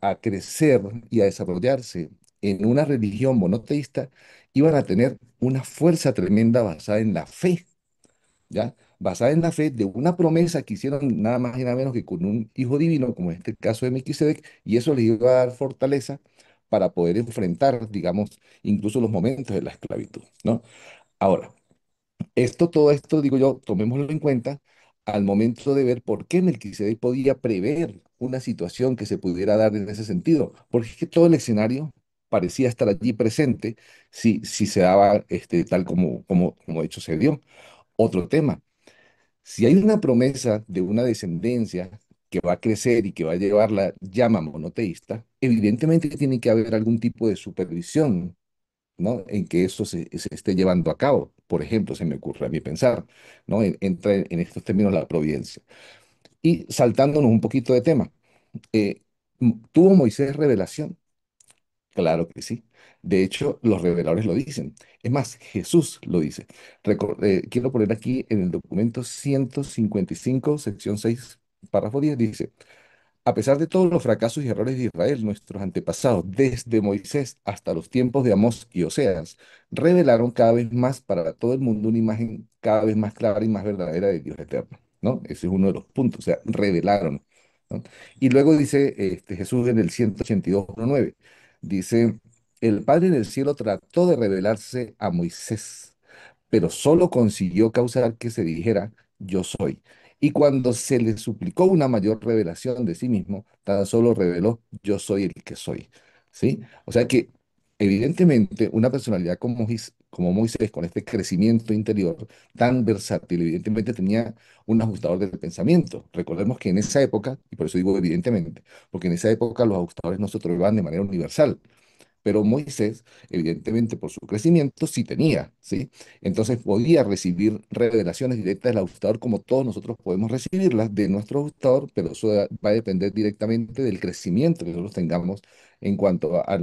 a crecer y a desarrollarse en una religión monoteísta, iban a tener una fuerza tremenda basada en la fe, ¿ya? Basada en la fe de una promesa que hicieron nada más y nada menos que con un hijo divino, como en este caso de Melquisedec, y eso les iba a dar fortaleza para poder enfrentar, digamos, incluso los momentos de la esclavitud, ¿no? Ahora, todo esto, digo yo, tomémoslo en cuenta al momento de ver por qué Melquisedec podía prever una situación que se pudiera dar en ese sentido, porque es que todo el escenario parecía estar allí presente si se daba tal como de hecho se dio. Otro tema, si hay una promesa de una descendencia que va a crecer y que va a llevar la llama monoteísta, evidentemente tiene que haber algún tipo de supervisión, ¿no? En que eso se esté llevando a cabo. Por ejemplo, se me ocurre a mí pensar, ¿no? Entra en estos términos la providencia. Y saltándonos un poquito de tema, ¿tuvo Moisés revelación? Claro que sí. De hecho, los reveladores lo dicen. Es más, Jesús lo dice. Quiero poner aquí en el documento 155, sección 6, párrafo 10, dice: a pesar de todos los fracasos y errores de Israel, nuestros antepasados, desde Moisés hasta los tiempos de Amós y Oseas, revelaron cada vez más para todo el mundo una imagen cada vez más clara y más verdadera de Dios eterno, ¿no? Ese es uno de los puntos, o sea, revelaron, ¿no? Y luego dice Jesús en el 182:9, dice: el Padre del cielo trató de revelarse a Moisés, pero solo consiguió causar que se dijera: yo soy. Y cuando se le suplicó una mayor revelación de sí mismo, tan solo reveló: yo soy el que soy. ¿Sí? O sea que, evidentemente, una personalidad como Moisés, con este crecimiento interior tan versátil, evidentemente tenía un ajustador del pensamiento. Recordemos que en esa época, y por eso digo evidentemente, porque en esa época los ajustadores no se otorgaban de manera universal, pero Moisés, evidentemente por su crecimiento, sí tenía, ¿sí? Entonces podía recibir revelaciones directas del ajustador como todos nosotros podemos recibirlas de nuestro ajustador, pero eso va a depender directamente del crecimiento que nosotros tengamos en cuanto a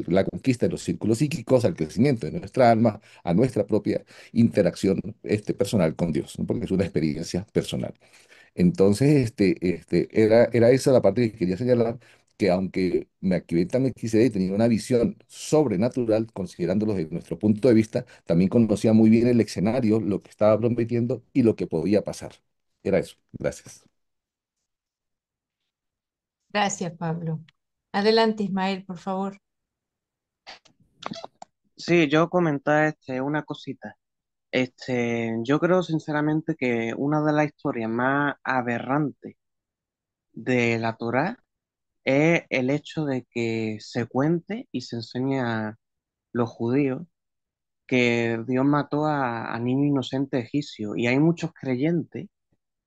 la conquista de los círculos psíquicos, al crecimiento de nuestra alma, a nuestra propia interacción personal con Dios, ¿no? Porque es una experiencia personal. Entonces, era esa la parte que quería señalar, que aunque Maquiavelo Melquisedec tenía una visión sobrenatural, considerándolo desde nuestro punto de vista, también conocía muy bien el escenario, lo que estaba prometiendo y lo que podía pasar. Era eso. Gracias. Gracias, Pablo. Adelante, Ismael, por favor. Sí, yo comentaba una cosita. Yo creo sinceramente que una de las historias más aberrantes de la Torá es el hecho de que se cuente y se enseñe a los judíos que Dios mató a niños inocentes egipcios. Y hay muchos creyentes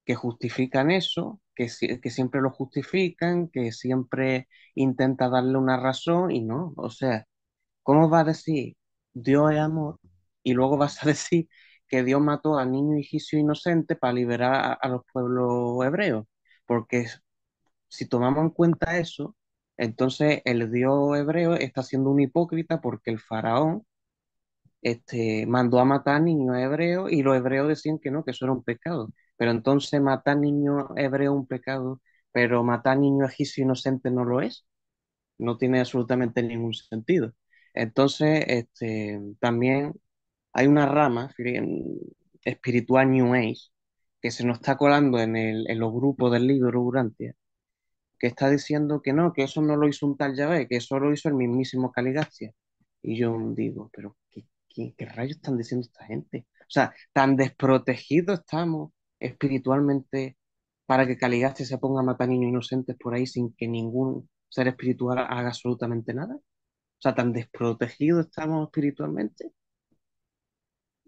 que justifican eso, que siempre lo justifican, que siempre intenta darle una razón y no. O sea, ¿cómo vas a decir Dios es amor y luego vas a decir que Dios mató a niños egipcios inocentes para liberar a los pueblos hebreos? Porque si tomamos en cuenta eso, entonces el Dios hebreo está siendo un hipócrita porque el faraón mandó a matar niños hebreos y los hebreos decían que no, que eso era un pecado. Pero entonces matar niños hebreos es un pecado, pero matar niños egipcios inocentes no lo es. No tiene absolutamente ningún sentido. Entonces, también hay una rama espiritual New Age que se nos está colando en los grupos del libro Urantia, que está diciendo que no, que eso no lo hizo un tal Yahvé, que eso lo hizo el mismísimo Caligastia. Y yo digo, pero ¿qué rayos están diciendo esta gente? O sea, tan desprotegidos estamos espiritualmente para que Caligastia se ponga a matar niños inocentes por ahí sin que ningún ser espiritual haga absolutamente nada. O sea, tan desprotegidos estamos espiritualmente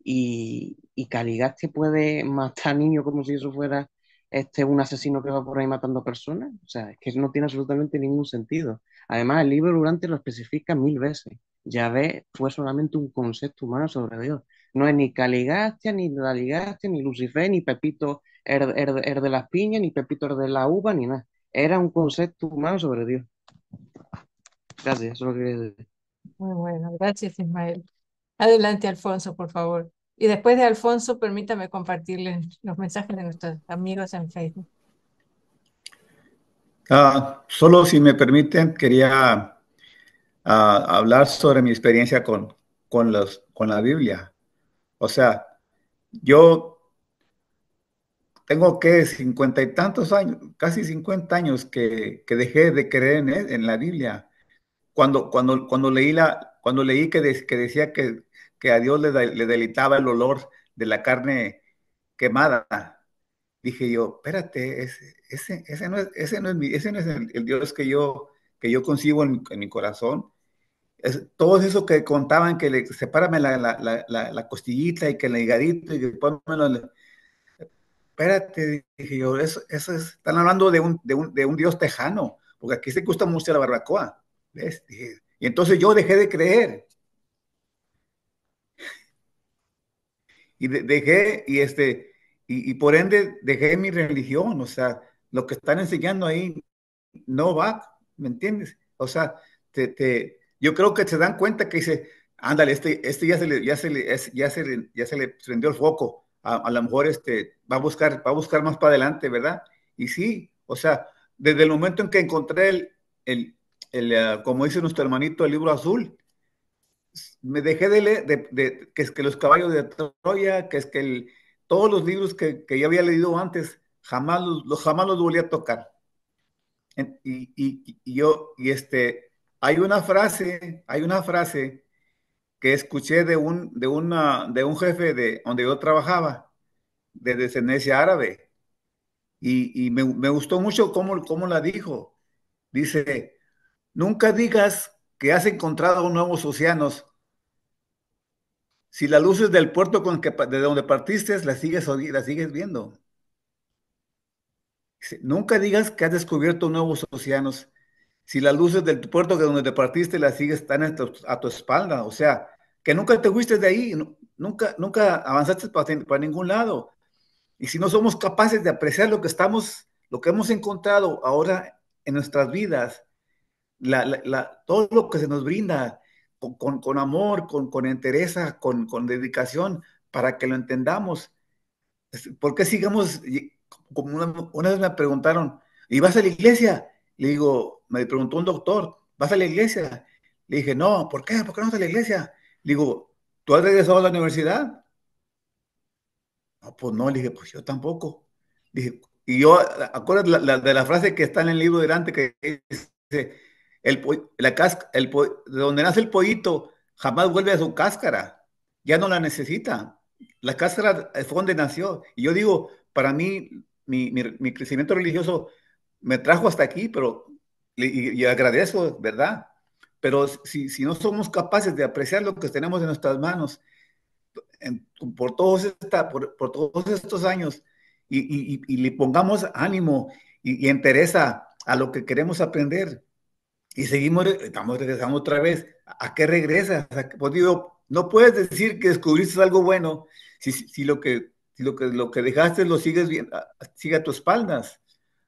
y Caligasti puede matar niños como si eso fuera un asesino que va por ahí matando personas. O sea, es que no tiene absolutamente ningún sentido. Además, el libro Durante lo especifica 1000 veces. Yahvé fue solamente un concepto humano sobre Dios. No es ni Caligastia, ni Daligastia, ni Lucifer, ni Pepito er de las piñas, ni Pepito er de la uva, ni nada. Era un concepto humano sobre Dios. Gracias, eso es lo que quería decir. Muy bueno, gracias, Ismael. Adelante, Alfonso, por favor. Y después de Alfonso, permítame compartirles los mensajes de nuestros amigos en Facebook. Solo si me permiten, quería hablar sobre mi experiencia con la Biblia. O sea, yo tengo que 50 y tantos años, casi 50 años que dejé de creer en la Biblia. Cuando leí que decía que a Dios le deleitaba el olor de la carne quemada, dije yo, espérate, ese no es el Dios que yo concibo en mi corazón. Todo eso que contaban, que sepárame la costillita y que el higadito y que pónmelo espérate, dije yo, están hablando de un Dios tejano, porque aquí se gusta mucho la barbacoa, ¿ves? Y entonces yo dejé de creer, y dejé, y por ende dejé mi religión, o sea, lo que están enseñando ahí no va, ¿me entiendes? O sea, yo creo que se dan cuenta que dice, ándale, este ya se le prendió el foco, a lo mejor va a buscar más para adelante, ¿verdad? Y sí, o sea, desde el momento en que encontré como dice nuestro hermanito, el libro azul, me dejé de leer, que es que los caballos de Troya, que es que todos los libros que ya había leído antes, jamás los volví a tocar. Hay una frase que escuché de un jefe de donde yo trabajaba, de descendencia árabe, y me gustó mucho cómo la dijo. Dice, nunca digas que has encontrado nuevos océanos si las luces del puerto de donde partiste las sigues viendo. Dice, nunca digas que has descubierto nuevos océanos si las luces del puerto de donde te partiste están a tu espalda, o sea, que nunca te fuiste de ahí, nunca avanzaste para ningún lado. Y si no somos capaces de apreciar lo que hemos encontrado ahora en nuestras vidas, todo lo que se nos brinda con amor, con entereza, con dedicación, para que lo entendamos, ¿por qué sigamos? Como una vez me preguntaron, ¿y vas a la iglesia? Le digo, me preguntó un doctor, ¿vas a la iglesia? Le dije, no, ¿por qué? ¿Por qué no vas a la iglesia? Le digo, ¿tú has regresado a la universidad? No, pues no, le dije, pues yo tampoco. Dije, y yo, acuérdate de la frase que está en el libro de Dante que dice, la casca, de donde nace el pollito, jamás vuelve a su cáscara, ya no la necesita. La cáscara fue donde nació. Y yo digo, para mí, mi crecimiento religioso me trajo hasta aquí, pero, y agradezco, ¿verdad? Pero si no somos capaces de apreciar lo que tenemos en nuestras manos, por todos estos años, y le pongamos ánimo y entereza a lo que queremos aprender, y estamos regresando otra vez. ¿A qué regresas? Pues digo, no puedes decir que descubriste algo bueno si lo que dejaste lo sigues viendo, sigue a tus espaldas.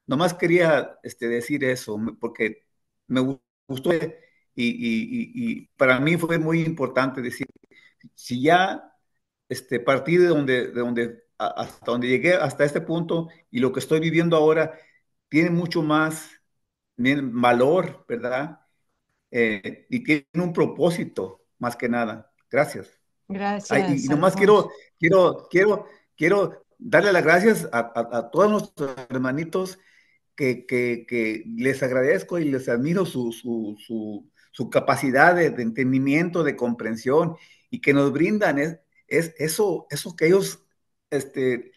Nomás quería decir eso, porque me gustó, y para mí fue muy importante decir, si ya partí hasta donde llegué, hasta este punto, y lo que estoy viviendo ahora tiene mucho más valor, ¿verdad? Y tiene un propósito, más que nada. Gracias. Ay, y Gracias, nomás Alfonso. quiero darle las gracias a todos nuestros hermanitos que les agradezco y les admiro su capacidad de entendimiento, de comprensión, y que nos brindan eso que ellos este,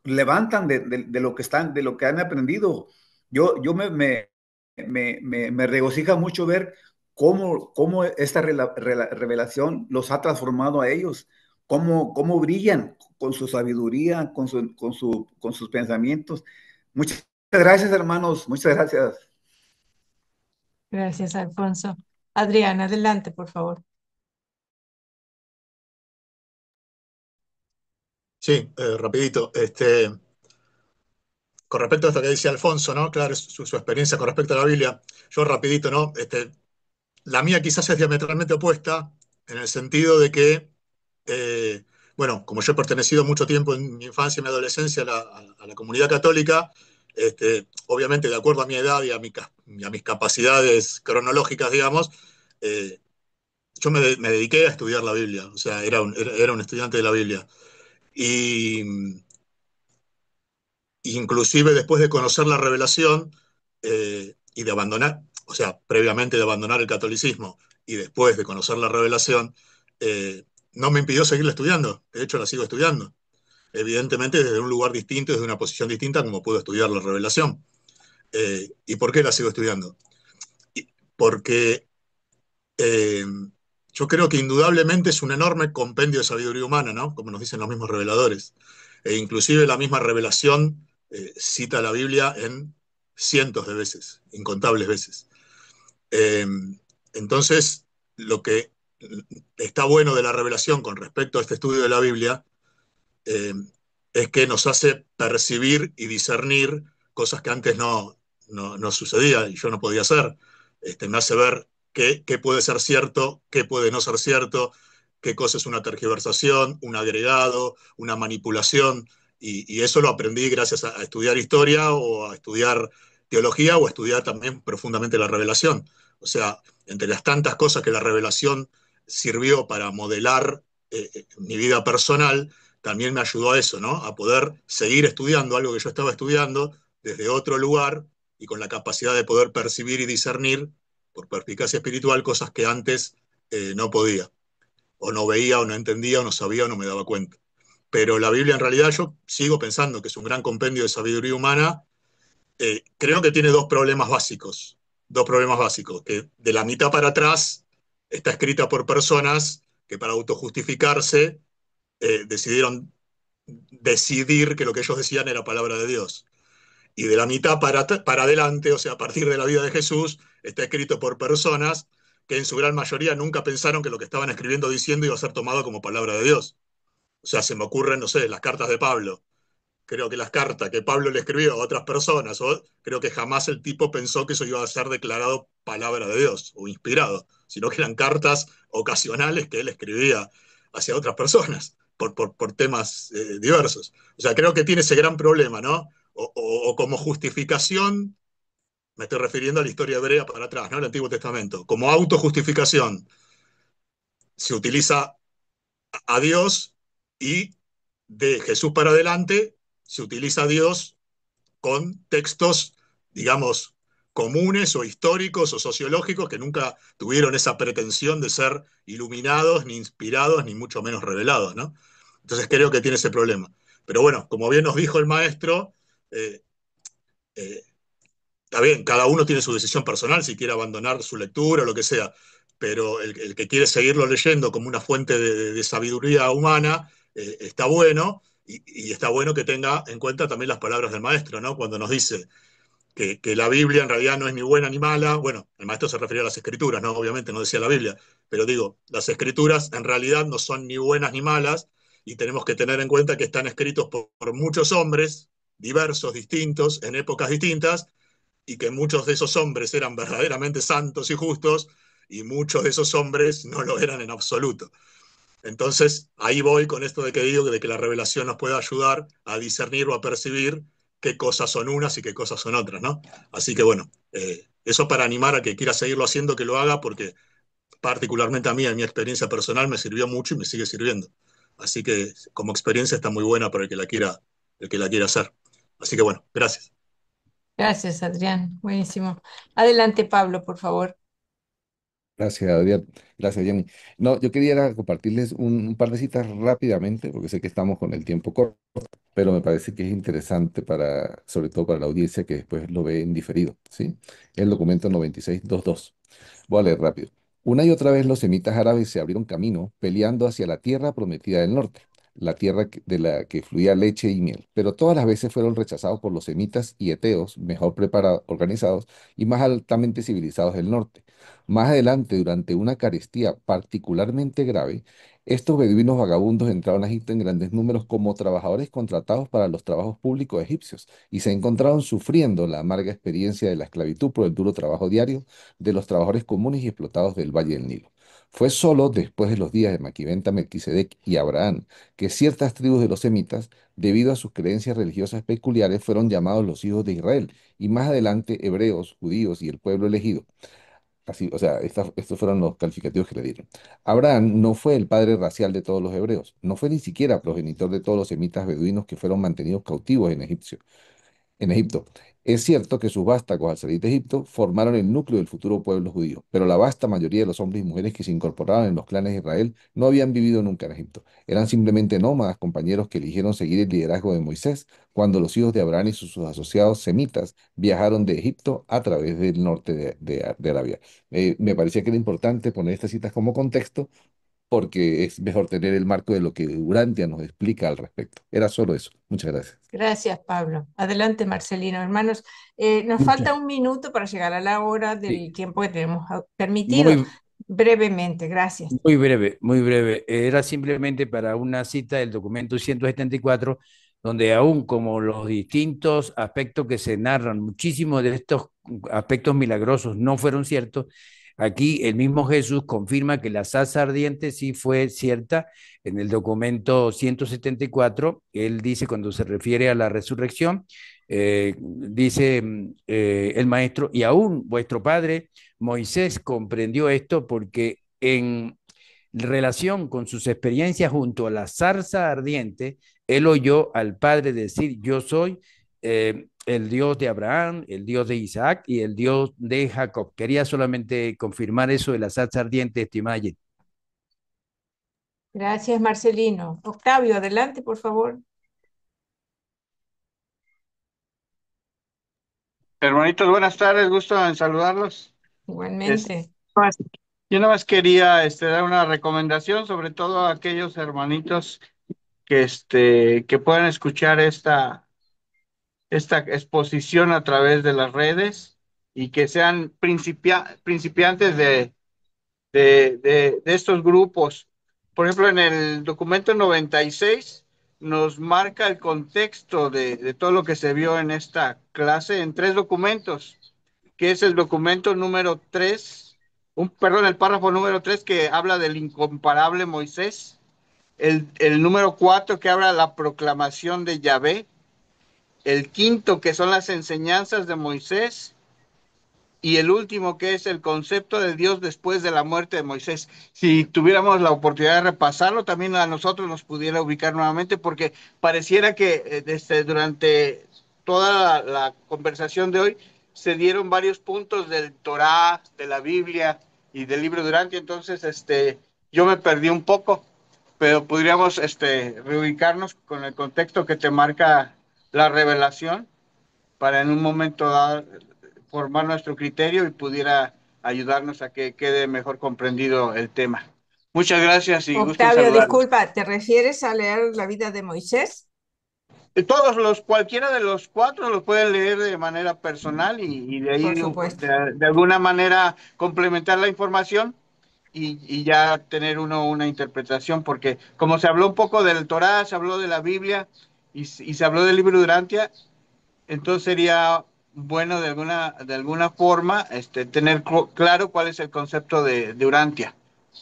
levantan de lo que de lo que han aprendido. Yo me regocija mucho ver cómo esta revelación los ha transformado a ellos, cómo brillan con su sabiduría, con sus pensamientos. Muchas gracias, hermanos. Muchas gracias. Gracias, Alfonso. Adriana, adelante, por favor. Sí, rapidito. Con respecto a esto que decía Alfonso, ¿no? Claro, su experiencia con respecto a la Biblia. Yo rapidito, ¿no? La mía quizás es diametralmente opuesta en el sentido de que bueno, como yo he pertenecido mucho tiempo en mi infancia y mi adolescencia a la comunidad católica, obviamente de acuerdo a mi edad y y a mis capacidades cronológicas, digamos, eh, yo me dediqué a estudiar la Biblia, o sea, era un estudiante de la Biblia. Y inclusive después de conocer la revelación y de abandonar, o sea, previamente de abandonar el catolicismo y después de conocer la revelación, eh, no me impidió seguir estudiando. De hecho, la sigo estudiando. Evidentemente desde un lugar distinto, desde una posición distinta, como puedo estudiar la revelación. ¿Y por qué la sigo estudiando? Porque eh, yo creo que indudablemente es un enorme compendio de sabiduría humana, ¿no? Como nos dicen los mismos reveladores. E inclusive la misma revelación cita la Biblia en cientos de veces, incontables veces. Eh, entonces, lo que está bueno de la revelación con respecto a este estudio de la Biblia eh, es que nos hace percibir y discernir cosas que antes no sucedía y yo no podía hacer. Me hace ver qué puede ser cierto, qué puede no ser cierto, qué cosa es una tergiversación, un agregado, una manipulación. Y eso lo aprendí gracias a estudiar historia o a estudiar teología o a estudiar también profundamente la revelación. O sea, entre las tantas cosas que la revelación sirvió para modelar mi vida personal, también me ayudó a eso, ¿no? A poder seguir estudiando algo que yo estaba estudiando desde otro lugar y con la capacidad de poder percibir y discernir por perspicacia espiritual cosas que antes no podía, o no veía, o no entendía, o no sabía, o no me daba cuenta. Pero la Biblia en realidad yo sigo pensando que es un gran compendio de sabiduría humana. Creo que tiene dos problemas básicos, que de la mitad para atrás está escrita por personas que para autojustificarse decidieron decidir que lo que ellos decían era palabra de Dios. Y de la mitad para adelante, o sea, a partir de la vida de Jesús, está escrito por personas que en su gran mayoría nunca pensaron que lo que estaban escribiendo o diciendo iba a ser tomado como palabra de Dios. O sea, se me ocurren, no sé, las cartas de Pablo. Creo que las cartas que Pablo le escribió a otras personas, creo que jamás el tipo pensó que eso iba a ser declarado palabra de Dios o inspirado, sino que eran cartas ocasionales que él escribía hacia otras personas por temas diversos. O sea, creo que tiene ese gran problema, ¿no? O como justificación, me estoy refiriendo a la historia hebrea para atrás, ¿no? El Antiguo Testamento. Como autojustificación, se utiliza a Dios y de Jesús para adelante se utiliza a Dios con textos, digamos, comunes o históricos o sociológicos que nunca tuvieron esa pretensión de ser iluminados, ni inspirados, ni mucho menos revelados, ¿no? Entonces creo que tiene ese problema. Pero bueno, como bien nos dijo el maestro, eh, eh, está bien, cada uno tiene su decisión personal, si quiere abandonar su lectura o lo que sea, pero el que quiere seguirlo leyendo como una fuente de sabiduría humana, está bueno, y está bueno que tenga en cuenta también las palabras del maestro, ¿no? Cuando nos dice que la Biblia en realidad no es ni buena ni mala. Bueno, el maestro se refería a las escrituras, ¿no? Obviamente no decía la Biblia, pero digo, las escrituras en realidad no son ni buenas ni malas y tenemos que tener en cuenta que están escritos por muchos hombres diversos, distintos, en épocas distintas, y que muchos de esos hombres eran verdaderamente santos y justos y muchos de esos hombres no lo eran en absoluto. Entonces, ahí voy con esto de que digo de que la revelación nos puede ayudar a discernir o a percibir qué cosas son unas y qué cosas son otras, ¿no? Así que bueno, eso para animar a que quiera seguirlo haciendo, que lo haga, porque particularmente a mí, en mi experiencia personal, me sirvió mucho y me sigue sirviendo. Así que como experiencia está muy buena para el que la quiera hacer. Así que bueno, gracias. Gracias, Adrián. Buenísimo. Adelante, Pablo, por favor. Gracias, Adrián. Gracias, Jenny. No, yo quería era compartirles un par de citas rápidamente, porque sé que estamos con el tiempo corto, pero me parece que es interesante para, sobre todo para la audiencia que después lo ve en diferido, ¿sí? El documento 9622. Voy a leer rápido. Una y otra vez los semitas árabes se abrieron camino, peleando hacia la tierra prometida del norte, la tierra de la que fluía leche y miel, pero todas las veces fueron rechazados por los semitas y eteos, mejor preparados, organizados y más altamente civilizados del norte. Más adelante, durante una carestía particularmente grave, estos beduinos vagabundos entraron a Egipto en grandes números como trabajadores contratados para los trabajos públicos egipcios y se encontraron sufriendo la amarga experiencia de la esclavitud por el duro trabajo diario de los trabajadores comunes y explotados del Valle del Nilo. Fue solo después de los días de Maquiventa, Melquisedec y Abraham que ciertas tribus de los semitas, debido a sus creencias religiosas peculiares, fueron llamados los hijos de Israel y más adelante hebreos, judíos y el pueblo elegido. Así, o sea, estos fueron los calificativos que le dieron. Abraham no fue el padre racial de todos los hebreos, no fue ni siquiera progenitor de todos los semitas beduinos que fueron mantenidos cautivos en Egipto. Es cierto que sus vástagos al salir de Egipto formaron el núcleo del futuro pueblo judío, pero la vasta mayoría de los hombres y mujeres que se incorporaron en los clanes de Israel no habían vivido nunca en Egipto. Eran simplemente nómadas, compañeros que eligieron seguir el liderazgo de Moisés cuando los hijos de Abraham y sus asociados semitas viajaron de Egipto a través del norte de Arabia. Me parecía que era importante poner estas citas como contexto porque es mejor tener el marco de lo que Urantia nos explica al respecto. Era solo eso. Muchas gracias. Gracias, Pablo. Adelante, Marcelino. Hermanos, nos Muchas, falta un minuto para llegar a la hora sí, del tiempo que tenemos permitido. muy, Brevemente, gracias. muy breve, muy breve. Era simplemente para una cita del documento 174, donde aún como los distintos aspectos que se narran, muchísimos de estos aspectos milagrosos no fueron ciertos, aquí el mismo Jesús confirma que la zarza ardiente sí fue cierta. En el documento 174, él dice, cuando se refiere a la resurrección, dice el maestro, y aún vuestro padre Moisés comprendió esto porque en relación con sus experiencias junto a la zarza ardiente, él oyó al Padre decir, yo soy el Dios de Abraham, el Dios de Isaac y el Dios de Jacob. Quería solamente confirmar eso de la zarza ardiente, estimada Jenny. Gracias, Marcelino. Octavio, adelante, por favor. Hermanitos, buenas tardes, gusto en saludarlos. Este, Igualmente. más- yo nada más quería dar una recomendación, sobre todo a aquellos hermanitos que puedan escuchar esta exposición a través de las redes y que sean principiantes de estos grupos. Por ejemplo, en el documento 96 nos marca el contexto de todo lo que se vio en esta clase en tres documentos, que es el documento número 3, el párrafo número 3 que habla del incomparable Moisés, el número 4 que habla de la proclamación de Yahvé, el quinto que son las enseñanzas de Moisés, y el último que es el concepto de Dios después de la muerte de Moisés. Si tuviéramos la oportunidad de repasarlo, también a nosotros nos pudiera ubicar nuevamente, porque pareciera que durante toda la conversación de hoy se dieron varios puntos del Torá, de la Biblia y del libro Durante, entonces yo me perdí un poco, pero podríamos reubicarnos con el contexto que te marca la revelación para en un momento dado formar nuestro criterio y pudiera ayudarnos a que quede mejor comprendido el tema. Muchas gracias y gusto en Octavio, saludarlos. disculpa, ¿te refieres a leer la vida de Moisés? Cualquiera de los cuatro los pueden leer de manera personal y de ahí Por supuesto. de alguna manera complementar la información y ya tener uno una interpretación, porque como se habló un poco del Torá, se habló de la Biblia y se habló del libro Durantia, entonces sería bueno de alguna forma tener claro cuál es el concepto de Urantia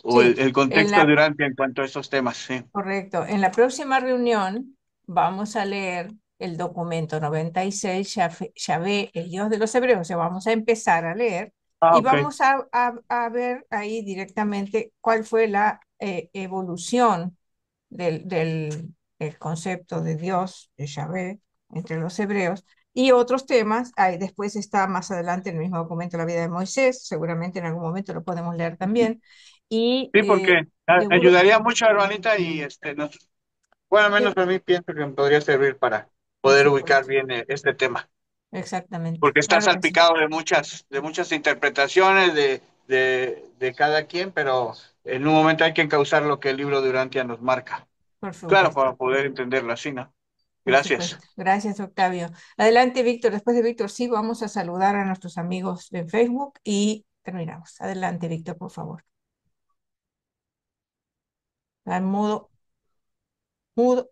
o Sí, el en contexto de la, Urantia en cuanto a esos temas. Sí. correcto. En la próxima reunión vamos a leer el documento 96, Yahvé, el Dios de los Hebreos. O sea, vamos a empezar a leer Ah, y ok. vamos a ver ahí directamente cuál fue la evolución del concepto de Dios, de Yahvé, entre los hebreos, y otros temas. Ahí después está más adelante en el mismo documento la vida de Moisés, seguramente en algún momento lo podemos leer también, y Sí, porque seguro, ayudaría mucho, hermanita, y bueno, al sí, menos a mí pienso que me podría servir para por poder ubicar supuesto, bien este tema, exactamente, porque está claro que sí, salpicado de muchas interpretaciones de cada quien, pero en un momento hay que encauzar lo que el libro de Urantia nos marca. por Claro, supuesto. para poder entenderlo así, ¿no? Por Gracias. supuesto. Gracias, Octavio. Adelante, Víctor. Después de Víctor, sí, vamos a saludar a nuestros amigos de Facebook y terminamos. Adelante, Víctor, por favor. Mudo, mudo.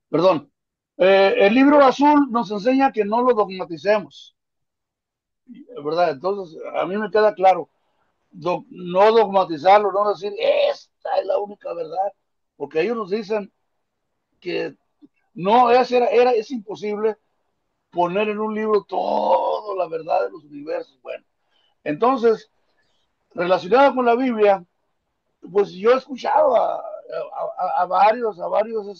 Perdón. El libro azul nos enseña que no lo dogmaticemos, ¿verdad? Entonces, a mí me queda claro, no dogmatizarlo, no decir, esta es la única verdad, porque ellos nos dicen que no, es imposible poner en un libro toda la verdad de los universos. Bueno, entonces, relacionado con la Biblia, pues yo he escuchado a varios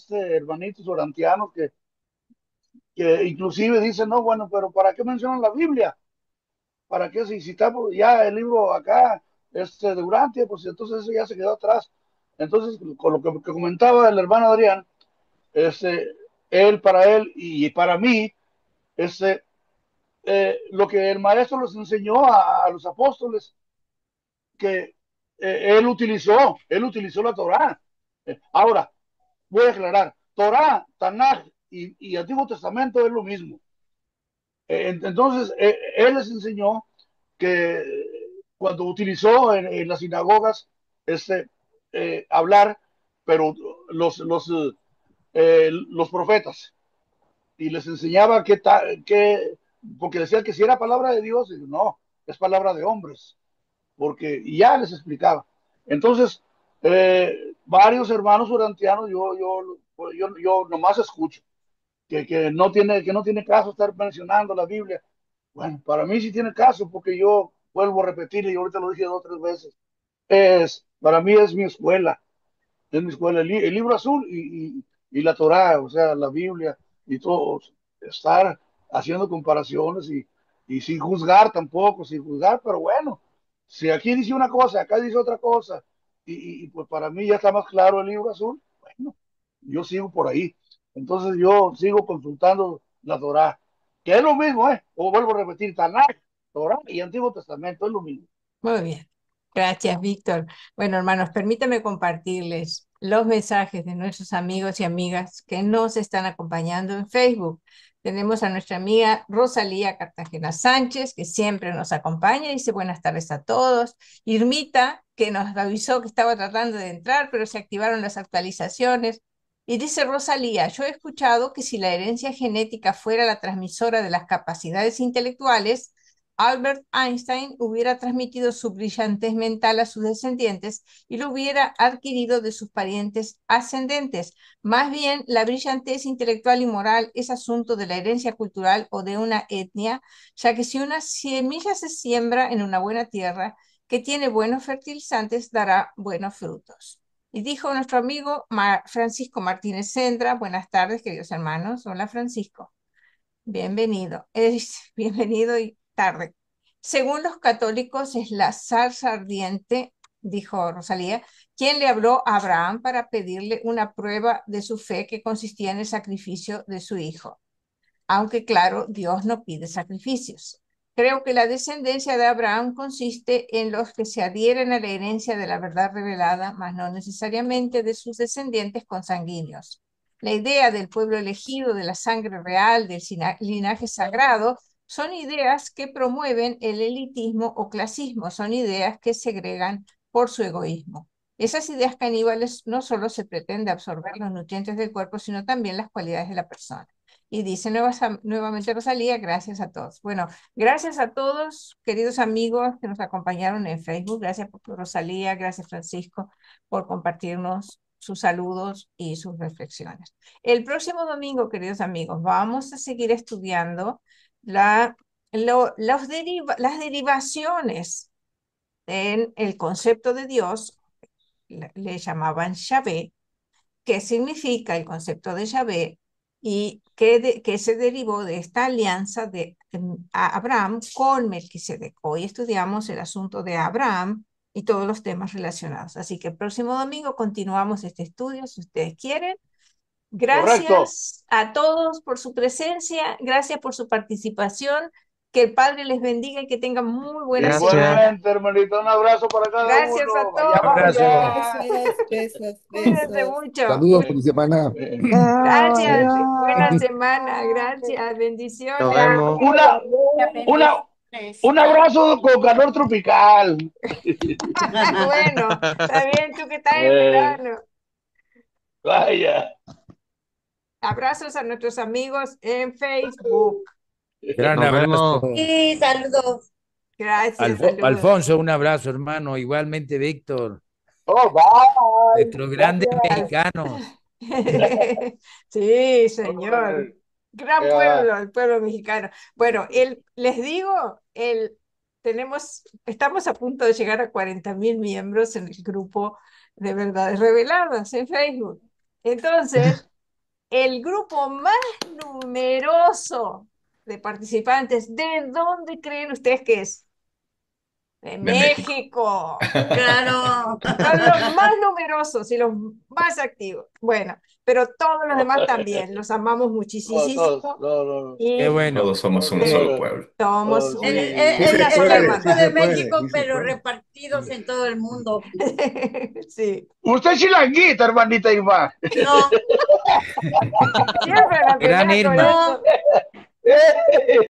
hermanitos orantianos que inclusive dicen, no, bueno, pero ¿para qué mencionan la Biblia? ¿Para qué si está ya el libro acá, de Urantia? Pues entonces eso ya se quedó atrás. Entonces, con lo que comentaba el hermano Adrián, para él y para mí, lo que el maestro les enseñó a los apóstoles, que él utilizó la Torá. Ahora, voy a aclarar, Torá, Tanaj y Antiguo Testamento es lo mismo. Entonces, él les enseñó que cuando utilizó en las sinagogas hablar, pero los profetas, y les enseñaba porque decían que si era palabra de Dios, no, es palabra de hombres, porque y ya les explicaba. Entonces, varios hermanos urantianos, yo nomás escucho que no tiene caso estar mencionando la Biblia. Bueno, para mí sí tiene caso, porque yo vuelvo a repetir, y ahorita lo dije 2 o 3 veces, para mí es mi escuela, el libro azul y la Torá, o sea, la Biblia y todo, estar haciendo comparaciones y sin juzgar tampoco, sin juzgar, pero bueno, si aquí dice una cosa, acá dice otra cosa, pues para mí ya está más claro el libro azul, bueno, yo sigo por ahí. Entonces yo sigo consultando la Torá, que es lo mismo, o vuelvo a repetir, Tanakh, Torá y Antiguo Testamento, es lo mismo. Muy bien. Gracias, Víctor. Bueno, hermanos, permítanme compartirles los mensajes de nuestros amigos y amigas que nos están acompañando en Facebook. Tenemos a nuestra amiga Rosalía Cartagena Sánchez, que siempre nos acompaña y dice buenas tardes a todos. Irmita, que nos avisó que estaba tratando de entrar, pero se activaron las actualizaciones. Y dice Rosalía, yo he escuchado que si la herencia genética fuera la transmisora de las capacidades intelectuales, Albert Einstein hubiera transmitido su brillantez mental a sus descendientes y lo hubiera adquirido de sus parientes ascendentes. Más bien, la brillantez intelectual y moral es asunto de la herencia cultural o de una etnia, ya que si una semilla se siembra en una buena tierra que tiene buenos fertilizantes, dará buenos frutos. Y dijo nuestro amigo Francisco Martínez Sendra, buenas tardes, queridos hermanos. Hola, Francisco. Bienvenido. Bienvenido y tarde. Según los católicos, es la zarza ardiente, dijo Rosalía, quien le habló a Abraham para pedirle una prueba de su fe que consistía en el sacrificio de su hijo. Aunque claro, Dios no pide sacrificios. Creo que la descendencia de Abraham consiste en los que se adhieren a la herencia de la verdad revelada, mas no necesariamente de sus descendientes consanguíneos. La idea del pueblo elegido, de la sangre real, del linaje sagrado, son ideas que promueven el elitismo o clasismo, son ideas que segregan por su egoísmo. Esas ideas caníbales no solo se pretende absorber los nutrientes del cuerpo, sino también las cualidades de la persona. Y dice nuevamente Rosalía, gracias a todos. Bueno, gracias a todos, queridos amigos que nos acompañaron en Facebook. Gracias por Rosalía, gracias Francisco por compartirnos sus saludos y sus reflexiones. El próximo domingo, queridos amigos, vamos a seguir estudiando las derivaciones en el concepto de Dios, le llamaban Yahvé, qué significa el concepto de Yahvé y qué se derivó de esta alianza de Abraham con Melquisedec. Hoy estudiamos el asunto de Abraham y todos los temas relacionados. Así que el próximo domingo continuamos este estudio, si ustedes quieren. Correcto. Gracias a todos por su presencia, gracias por su participación. Que el Padre les bendiga y que tengan muy buena semana. Igualmente, hermanito, un abrazo para cada Gracias a uno. Allá todos. vaya. Cuídense mucho. Saludos, feliz semana. Gracias. Buena semana. Gracias. Nos Bendiciones. vemos. Una, Un abrazo con calor tropical. Bueno, está bien, tú que estás en Eh, verano. vaya. Abrazos a nuestros amigos en Facebook. Gran Nos abrazo. vemos. Sí, saludos. Gracias, saludos. Alfonso, un abrazo, hermano. Igualmente, Víctor. Oh, bye. Nuestros grandes Gracias. mexicanos. Sí, señor. Órale. Gran Ya. pueblo, el pueblo mexicano. Bueno, les digo, estamos a punto de llegar a 40.000 miembros en el grupo de Verdades Reveladas en Facebook. Entonces, el grupo más numeroso de participantes, ¿de dónde creen ustedes que es? De De México. México. Claro. Son los más numerosos y los más activos. Bueno, pero todos los demás también. Los amamos No, muchísimo todos, no. Qué y bueno. Todos somos un solo pueblo. somos Oh, El, sí. el- una el sola grupo hermana. sí se de puede, México, sí se pero puede. repartidos en todo el mundo. Sí, Usted es chilanguita, hermanita Iván. No, siempre la Gran pelea con Irma. eso. no.